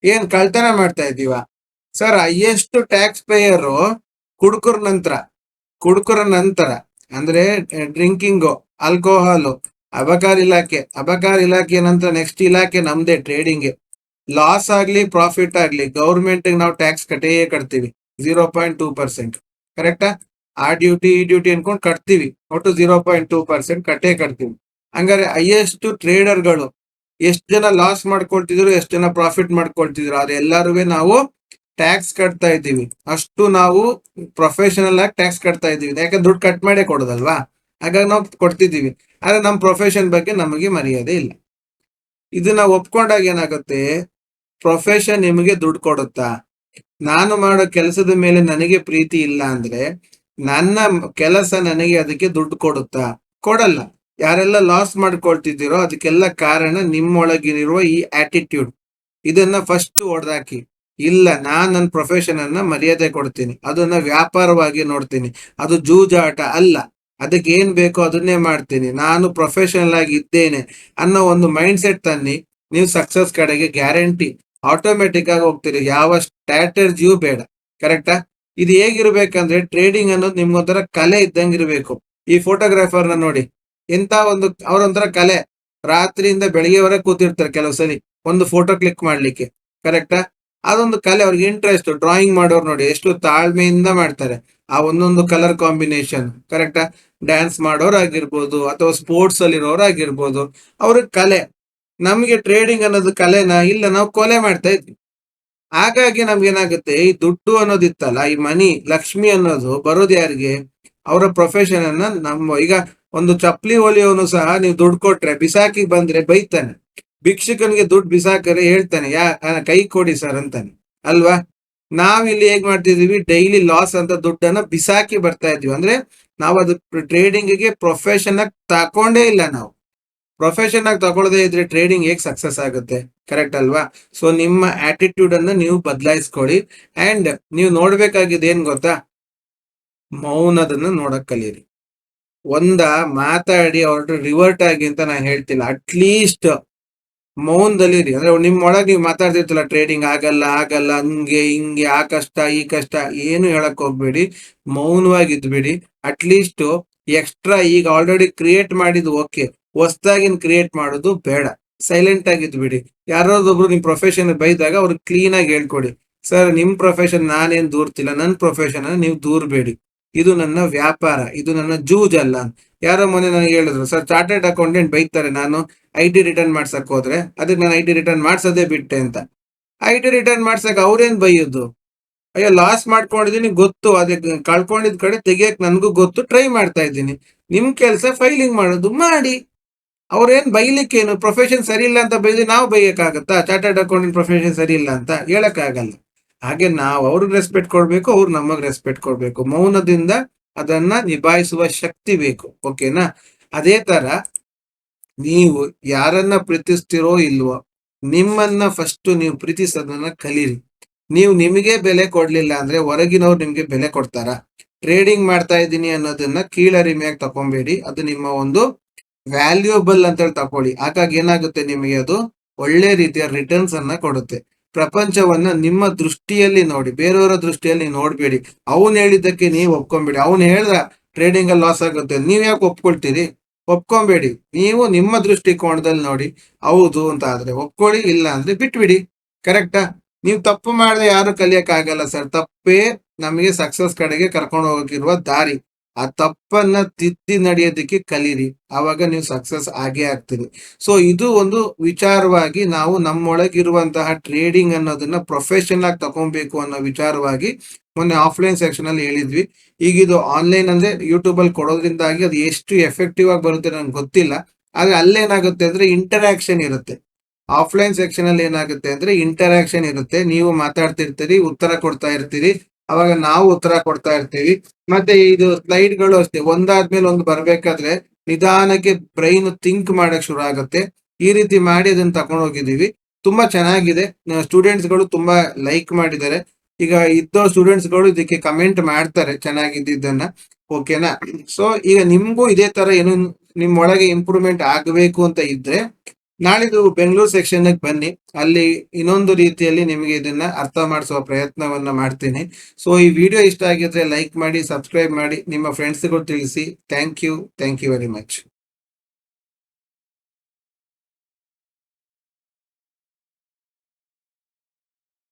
ಏನ್ ಕಳ್ತನ ಮಾಡ್ತಾ ಇದೀವ? ಸರ್, ಹೈಯೆಸ್ಟ್ ಟ್ಯಾಕ್ಸ್ ಪೇಯರು ಕುಡುಕರ ನಂತರ ಅಂದ್ರೆ ಡ್ರಿಂಕಿಂಗು, ಆಲ್ಕೋಹಾಲು, ಅಬಕಾರ್ ಇಲಾಖೆ ನಂತರ ನೆಕ್ಸ್ಟ್ ಇಲಾಖೆ ನಮ್ದೇ ಟ್ರೇಡಿಂಗ್. ಲಾಸ್ ಆಗ್ಲಿ ಪ್ರಾಫಿಟ್ ಆಗ್ಲಿ ಗೌರ್ಮೆಂಟ್ ನಾವು ಟ್ಯಾಕ್ಸ್ ಕಟ್ತೀವಿ 0.2%. ಕರೆಕ್ಟಾ? ಆ ಡ್ಯೂಟಿ ಈ ಡ್ಯೂಟಿ ಅನ್ಕೊಂಡು ಕಟ್ತೀವಿ, ಒಟ್ಟು 0.2% ಕಟ್ತೀವಿ. ಹಂಗಾರೆ ಹೈಯೆಸ್ಟ್ ಟ್ರೇಡರ್ಗಳು ಎಷ್ಟು ಜನ ಲಾಸ್ ಮಾಡ್ಕೊಳ್ತಿದ್ರು, ಎಷ್ಟು ಜನ ಪ್ರಾಫಿಟ್ ಮಾಡ್ಕೊಳ್ತಿದ್ರು, ಅದೆಲ್ಲರೂ ನಾವು ಟ್ಯಾಕ್ಸ್ ಕಟ್ತಾ ಇದ್ದೀವಿ. ಅಷ್ಟು ನಾವು ಪ್ರೊಫೆಷನಲ್ ಆಗಿ ಟ್ಯಾಕ್ಸ್ ಕಟ್ತಾ ಇದ್ದೀವಿ. ಯಾಕಂದ್ರೆ ದುಡ್ಡು ಕಟ್ ಮಾಡೇ ಕೊಡೋದಲ್ವಾ, ಹಾಗಾಗಿ ನಾವು ಕೊಡ್ತಿದ್ದೀವಿ. ಆದ್ರೆ ನಮ್ಮ ಪ್ರೊಫೆಷನ್ ಬಗ್ಗೆ ನಮಗೆ ಮರ್ಯಾದೆ ಇಲ್ಲ. ಇದನ್ನ ಒಪ್ಕೊಂಡಾಗ ಏನಾಗುತ್ತೆ, ಪ್ರೊಫೆಷನ್ ನಿಮಗೆ ದುಡ್ಡು ಕೊಡುತ್ತಾ? ನಾನು ಮಾಡೋ ಕೆಲಸದ ಮೇಲೆ ನನಗೆ ಪ್ರೀತಿ ಇಲ್ಲ ಅಂದ್ರೆ ನನ್ನ ಕೆಲಸ ನನಗೆ ಅದಕ್ಕೆ ದುಡ್ಡು ಕೊಡುತ್ತಾ? ಕೊಡಲ್ಲ. ಯಾರೆಲ್ಲ ಲಾಸ್ ಮಾಡ್ಕೊಳ್ತಿದ್ದೀರೋ ಅದಕ್ಕೆಲ್ಲ ಕಾರಣ ನಿಮ್ಮೊಳಗಿರುವ ಈ ಆಟಿಟ್ಯೂಡ್. ಇದನ್ನ ಫಸ್ಟ್ ಹೊಡೆದಾಕಿ. ಇಲ್ಲ, ನನ್ನ ಪ್ರೊಫೆಷನ್ ಅನ್ನ ಮರ್ಯಾದೆ ಕೊಡ್ತೀನಿ, ಅದನ್ನ ವ್ಯಾಪಾರವಾಗಿ ನೋಡ್ತೀನಿ, ಅದು ಜೂಜಾಟ ಅಲ್ಲ, ಅದಕ್ಕೆ ಏನ್ ಬೇಕೋ ಅದನ್ನೇ ಮಾಡ್ತೀನಿ, ನಾನು ಪ್ರೊಫೆಷನಲ್ ಆಗಿ ಇದ್ದೇನೆ ಅನ್ನೋ ಒಂದು ಮೈಂಡ್ ಸೆಟ್ ತನ್ನಿ, ನೀವು ಸಕ್ಸಸ್ ಕಡೆಗೆ ಗ್ಯಾರಂಟಿ ಆಟೋಮೆಟಿಕ್ ಆಗಿ ಹೋಗ್ತೀರಿ. ಯಾವ ಸ್ಟ್ರಾಟಜಿಯೂ ಬೇಡ. ಕರೆಕ್ಟಾ? ಇದು ಹೇಗಿರ್ಬೇಕಂದ್ರೆ ಟ್ರೇಡಿಂಗ್ ಅನ್ನೋದು ನಿಮ್ಗೊಂಥರ ಕಲೆ ಇದ್ದಂಗಿರ್ಬೇಕು. ಈ ಫೋಟೋಗ್ರಾಫರ್ನ ನೋಡಿ, ಎಂತ ಒಂದು ಅವ್ರೊಂಥರ ಕಲೆ, ರಾತ್ರಿಯಿಂದ ಬೆಳಿಗ್ಗೆವರೆಗೆ ಕೂತಿರ್ತಾರೆ ಕೆಲವು ಸರಿ ಒಂದು ಫೋಟೋ ಕ್ಲಿಕ್ ಮಾಡ್ಲಿಕ್ಕೆ. ಕರೆಕ್ಟಾ? ಅದೊಂದು ಕಲೆ, ಅವ್ರಿಗೆ ಇಂಟ್ರೆಸ್ಟ್. ಡ್ರಾಯಿಂಗ್ ಮಾಡೋರು ನೋಡಿ ಎಷ್ಟು ತಾಳ್ಮೆಯಿಂದ ಮಾಡ್ತಾರೆ ಆ ಒಂದೊಂದು ಕಲರ್ ಕಾಂಬಿನೇಷನ್. ಕರೆಕ್ಟಾ? ಡ್ಯಾನ್ಸ್ ಮಾಡೋರು ಆಗಿರ್ಬೋದು ಅಥವಾ ಸ್ಪೋರ್ಟ್ಸ್ ಅಲ್ಲಿ ಇರೋರು ಆಗಿರ್ಬೋದು, ಅವ್ರಿಗೆ ಕಲೆ. ನಮ್ಗೆ ಟ್ರೇಡಿಂಗ್ ಅನ್ನೋದು ಕಲೆನಾ? ಇಲ್ಲ, ನಾವು ಕೊಲೆ ಮಾಡ್ತಾ ಇದ್ವಿ. ಹಾಗಾಗಿ ನಮ್ಗೇನಾಗುತ್ತೆ, ಈ ದುಡ್ಡು ಅನ್ನೋದಿತ್ತಲ್ಲ, ಈ ಮನಿ, ಲಕ್ಷ್ಮಿ ಅನ್ನೋದು ಬರೋದು ಯಾರಿಗೆ? ಅವರ ಪ್ರೊಫೆಷನ್ ಅನ್ನ ಈಗ ಒಂದು ಚಪ್ಪಲಿ ಹೊಲಿಯೋನು ಸಹ ನೀವು ದುಡ್ಡು ಕೊಟ್ರೆ ಬಿಸಾಕಿ ಬಂದ್ರೆ ಬೈತಾನೆ. ಭಿಕ್ಷುಕನಿಗೆ ದುಡ್ಡು ಬಿಸಾಕರೆ ಹೇಳ್ತಾನೆ, ಕೈ ಕೊಡಿ ಸರ್ ಅಂತಾನೆ. ಅಲ್ವಾ? ನಾವಿಲ್ಲಿ ಹೇಗ್ ಮಾಡ್ತಿದೀವಿ, ಡೈಲಿ ಲಾಸ್ ಅಂತ ದುಡ್ಡನ್ನ ಬಿಸಾಕಿ ಬರ್ತಾ ಇದೀವಿ. ಅಂದ್ರೆ ನಾವು ಅದು ಟ್ರೇಡಿಂಗ್ ಗೆ ಪ್ರೊಫೆಷನ್ ಆಗಿ ತಕೊಂಡೇ ಇಲ್ಲ. ನಾವು ಪ್ರೊಫೆಷನ್ ಆಗಿ ತಗೊಳ್ಳದೆ ಇದ್ರೆ ಟ್ರೇಡಿಂಗ್ ಹೇಗ್ ಸಕ್ಸಸ್ ಆಗುತ್ತೆ? ಕರೆಕ್ಟ್ ಅಲ್ವಾ? ಸೊ ನಿಮ್ಮ ಆಟಿಟ್ಯೂಡ್ ಅನ್ನ ನೀವು ಬದಲಾಯಿಸ್ಕೊಳ್ಳಿ. ಅಂಡ್ ನೀವು ನೋಡ್ಬೇಕಾಗಿದ್ದು ಏನ್ ಗೊತ್ತಾ? ಮೌನದನ್ನ ನೋಡಕ್ ಕಲೀರಿ. ಮಾತಾಡಿ ಅವ್ರ ರಿವರ್ಟ್ ಆಗಿ ಅಂತ ನಾನು ಹೇಳ್ತಿಲ್ಲ, ಅಟ್ಲೀಸ್ಟ್ ಮೌನದಲ್ಲಿರಿ. ಅಂದ್ರೆ ನಿಮ್ಮೊಳಗೆ ನೀವು ಮಾತಾಡ್ತಿರ್ತಲ್ಲ, ಟ್ರೇಡಿಂಗ್ ಆಗಲ್ಲ ಆಗಲ್ಲ, ಹಂಗೆ ಹಿಂಗೆ, ಆ ಕಷ್ಟ ಈ ಕಷ್ಟ, ಏನು ಹೇಳಕ್ ಹೋಗ್ಬೇಡಿ, ಮೌನವಾಗಿದ್ಬಿಡಿ. ಅಟ್ಲೀಸ್ಟ್ ಎಕ್ಸ್ಟ್ರಾ ಈಗ ಆಲ್ರೆಡಿ ಕ್ರಿಯೇಟ್ ಮಾಡಿದ್ದು ಓಕೆ, ಹೊಸ್ದಾಗಿನ್ ಕ್ರಿಯೇಟ್ ಮಾಡೋದು ಬೇಡ. ಸೈಲೆಂಟ್ ಆಗಿದ್ಬಿಡಿ. ಯಾರಾದ್ರೊಬ್ರು ನಿಮ್ ಪ್ರೊಫೆಷನ್ ಬೈದಾಗ ಅವ್ರಿಗೆ ಕ್ಲೀನ್ ಆಗಿ ಹೇಳ್ಕೊಡಿ, ಸರ್ ನಿಮ್ ಪ್ರೊಫೆಷನ್ ನಾನೇನ್ ದೂರ್ತಿಲ್ಲ, ನನ್ನ ಪ್ರೊಫೆಷನ್ ನೀವು ದೂರ್ಬೇಡಿ, ಇದು ನನ್ನ ವ್ಯಾಪಾರ, ಇದು ನನ್ನ ಜೂಜ್ ಅಲ್ಲ. ಯಾರೋ ಮೊನ್ನೆ ನನಗೆ ಹೇಳಿದ್ರು, ಸರ್ ಚಾರ್ಟೆಡ್ ಅಕೌಂಟೆಂಟ್ ಬೈತಾರೆ ನಾನು IT ರಿಟರ್ನ್ ಮಾಡ್ಸಕ್ ಹೋದ್ರೆ, ಅದಕ್ಕೆ ನಾನು IT ರಿಟರ್ನ್ ಮಾಡ್ಸೋದೇ ಬಿಟ್ಟೆ ಅಂತ. IT ರಿಟರ್ನ್ ಮಾಡ್ಸಕ್ ಅವ್ರೇನ್ ಬೈಯೋದು? ಅಯ್ಯೋ, ಲಾಸ್ ಮಾಡ್ಕೊಂಡಿದೀನಿ ಗೊತ್ತು, ಅದಕ್ಕೆ ಕಳ್ಕೊಂಡಿದ್ ಕಡೆ ತೆಗಿಯಕ್ ನನ್ಗೂ ಗೊತ್ತು, ಟ್ರೈ ಮಾಡ್ತಾ ಇದ್ದೀನಿ. ನಿಮ್ ಕೆಲ್ಸ ಫೈಲಿಂಗ್ ಮಾಡೋದು ಮಾಡಿ. ಅವ್ರೇನ್ ಬೈಲಿಕ್ಕೇನು? ಪ್ರೊಫೆಷನ್ ಸರಿ ಇಲ್ಲ ಅಂತ ಬೈದು ನಾವು ಬೈಯಕ್ಕಾಗತ್ತಾ? ಚಾರ್ಟರ್ಡ್ ಅಕೌಂಟೆಂಟ್ ಪ್ರೊಫೆಷನ್ ಸರಿ ಇಲ್ಲ ಅಂತ ಹೇಳಕ್ ಆಗಲ್ಲ. ಹಾಗೆ ನಾವು ಅವ್ರಿಗೆ ರೆಸ್ಪೆಕ್ಟ್ ಕೊಡ್ಬೇಕು, ಅವ್ರು ನಮಗ್ ರೆಸ್ಪೆಕ್ಟ್ ಕೊಡ್ಬೇಕು. ಮೌನದಿಂದ ಅದನ್ನ ನಿಭಾಯಿಸುವ ಶಕ್ತಿ ಬೇಕು. ಓಕೆನಾ? ಅದೇ ತರ ನೀವು ಯಾರನ್ನ ಪ್ರೀತಿಸ್ತಿರೋ ಇಲ್ವೋ, ನಿಮ್ಮನ್ನ ಫಸ್ಟ್ ನೀವು ಪ್ರೀತಿಸೋದನ್ನ ಕಲೀರಿ. ನೀವು ನಿಮಗೆ ಬೆಲೆ ಕೊಡ್ಲಿಲ್ಲ ಅಂದ್ರೆ ಹೊರಗಿನವ್ರು ನಿಮ್ಗೆ ಬೆಲೆ ಕೊಡ್ತಾರ? ಟ್ರೇಡಿಂಗ್ ಮಾಡ್ತಾ ಇದ್ದೀನಿ ಅನ್ನೋದನ್ನ ಕೀಳರಿಮೆಯಾಗಿ ತಕೊಂಬೇಡಿ. ಅದು ನಿಮ್ಮ ಒಂದು ವ್ಯಾಲ್ಯೂಯಬಲ್ ಅಂತ ಹೇಳಿ ತಕೊಳ್ಳಿ. ಹಾಗಾಗಿ ಏನಾಗುತ್ತೆ, ನಿಮಗೆ ಅದು ಒಳ್ಳೆ ರೀತಿಯ ರಿಟರ್ನ್ಸ್ ಅನ್ನ ಕೊಡುತ್ತೆ. ಪ್ರಪಂಚವನ್ನ ನಿಮ್ಮ ದೃಷ್ಟಿಯಲ್ಲಿ ನೋಡಿ, ಬೇರೆಯವರ ದೃಷ್ಟಿಯಲ್ಲಿ ನೋಡ್ಬೇಡಿ. ಅವನ್ ಹೇಳಿದ್ದಕ್ಕೆ ನೀವು ಒಪ್ಕೊಂಬೇಡಿ. ಅವನ್ ಹೇಳ್ದ ಟ್ರೇಡಿಂಗ್ ಅಲ್ಲಿ ಲಾಸ್ ಆಗುತ್ತೆ, ನೀವ್ ಯಾಕೆ ಒಪ್ಕೊಳ್ತೀರಿ? ಒಪ್ಕೊಂಬೇಡಿ. ನೀವು ನಿಮ್ಮ ದೃಷ್ಟಿಕೋನದಲ್ಲಿ ನೋಡಿ, ಹೌದು ಅಂತ ಆದ್ರೆ ಒಪ್ಕೊಳ್ಳಿ, ಇಲ್ಲ ಅಂದ್ರೆ ಬಿಟ್ಬಿಡಿ. ಕರೆಕ್ಟಾ? ನೀವು ತಪ್ಪು ಮಾಡದೆ ಯಾರು ಕಲಿಯಕ್ ಆಗಲ್ಲ ಸರ್. ತಪ್ಪೇ ನಮಗೆ ಸಕ್ಸಸ್ ಕಡೆಗೆ ಕರ್ಕೊಂಡು ಹೋಗಿರುವ ದಾರಿ. ಆ ತಪ್ಪನ್ನ ತಿದ್ದಿ ನಡೆಯೋದಕ್ಕೆ ಕಲೀರಿ, ಆವಾಗ ನೀವು ಸಕ್ಸಸ್ ಆಗೇ ಆಗ್ತೀರಿ. ಸೊ ಇದು ಒಂದು ವಿಚಾರವಾಗಿ ನಾವು ನಮ್ಮೊಳಗಿರುವಂತಹ ಟ್ರೇಡಿಂಗ್ ಅನ್ನೋದನ್ನ ಪ್ರೊಫೆಷನ್ ಆಗಿ ತಗೊಬೇಕು ಅನ್ನೋ ವಿಚಾರವಾಗಿ ಮೊನ್ನೆ ಆಫ್ಲೈನ್ ಸೆಕ್ಷನ್ ಅಲ್ಲಿ ಹೇಳಿದ್ವಿ. ಈಗ ಇದು ಆನ್ಲೈನ್ ಅಂದ್ರೆ ಯೂಟ್ಯೂಬ್ ಅಲ್ಲಿ ಕೊಡೋದ್ರಿಂದಾಗಿ ಅದು ಎಷ್ಟು ಎಫೆಕ್ಟಿವ್ ಆಗಿ ಬರುತ್ತೆ ನನ್ಗೆ ಗೊತ್ತಿಲ್ಲ. ಆದ್ರೆ ಅಲ್ಲೇನಾಗುತ್ತೆ ಅಂದ್ರೆ ಇಂಟರಾಕ್ಷನ್ ಇರುತ್ತೆ. ಆಫ್ಲೈನ್ ಸೆಕ್ಷನ್ ಅಲ್ಲಿ ಏನಾಗುತ್ತೆ ಅಂದ್ರೆ ಇಂಟರಾಕ್ಷನ್ ಇರುತ್ತೆ. ನೀವು ಮಾತಾಡ್ತಿರ್ತೀರಿ, ಉತ್ತರ ಕೊಡ್ತಾ ಇರ್ತೀರಿ, ಅವಾಗ ನಾವು ಉತ್ತರ ಕೊಡ್ತಾ ಇರ್ತೀವಿ. ಮತ್ತೆ ಇದು ಸ್ಲೈಡ್ ಗಳು ಅಷ್ಟೇ, ಒಂದಾದ್ಮೇಲೆ ಒಂದು ಬರ್ಬೇಕಾದ್ರೆ ನಿಧಾನಕ್ಕೆ ಬ್ರೈನ್ ಥಿಂಕ್ ಮಾಡಕ್ ಶುರು ಆಗುತ್ತೆ. ಈ ರೀತಿ ಮಾಡಿ ಅದನ್ನ ತಗೊಂಡು ಹೋಗಿದೀವಿ. ತುಂಬಾ ಚೆನ್ನಾಗಿದೆ. ಸ್ಟೂಡೆಂಟ್ಸ್ ಗಳು ತುಂಬಾ ಲೈಕ್ ಮಾಡಿದ್ದಾರೆ. ಈಗ ಇದ್ದೋ ಸ್ಟೂಡೆಂಟ್ಸ್ ಗಳು ಇದಕ್ಕೆ ಕಮೆಂಟ್ ಮಾಡ್ತಾರೆ ಚೆನ್ನಾಗಿದ್ದನ್ನ. ಓಕೆನಾ? ಸೊ ಈಗ ನಿಮ್ಗೂ ಇದೇ ತರ ಏನು ನಿಮ್ಮೊಳಗೆ ಇಂಪ್ರೂವ್ಮೆಂಟ್ ಆಗಬೇಕು ಅಂತ ಇದ್ರೆ ನಾಳಿದ್ದು ಬೆಂಗಳೂರು ಸೆಕ್ಷನ್ ಬನ್ನಿ. ಅಲ್ಲಿ ಇನ್ನೊಂದು ರೀತಿಯಲ್ಲಿ ನಿಮಗೆ ಇದನ್ನ ಅರ್ಥ ಮಾಡಿಸುವ ಪ್ರಯತ್ನವನ್ನ ಮಾಡ್ತೀನಿ. ಸೊ ಈ ವಿಡಿಯೋ ಇಷ್ಟ ಆಗಿದ್ರೆ ಲೈಕ್ ಮಾಡಿ, ಸಬ್ಸ್ಕ್ರೈಬ್ ಮಾಡಿ, ನಿಮ್ಮ ಫ್ರೆಂಡ್ಸ್ಗಳು ತಿಳಿಸಿ. Thank you very much.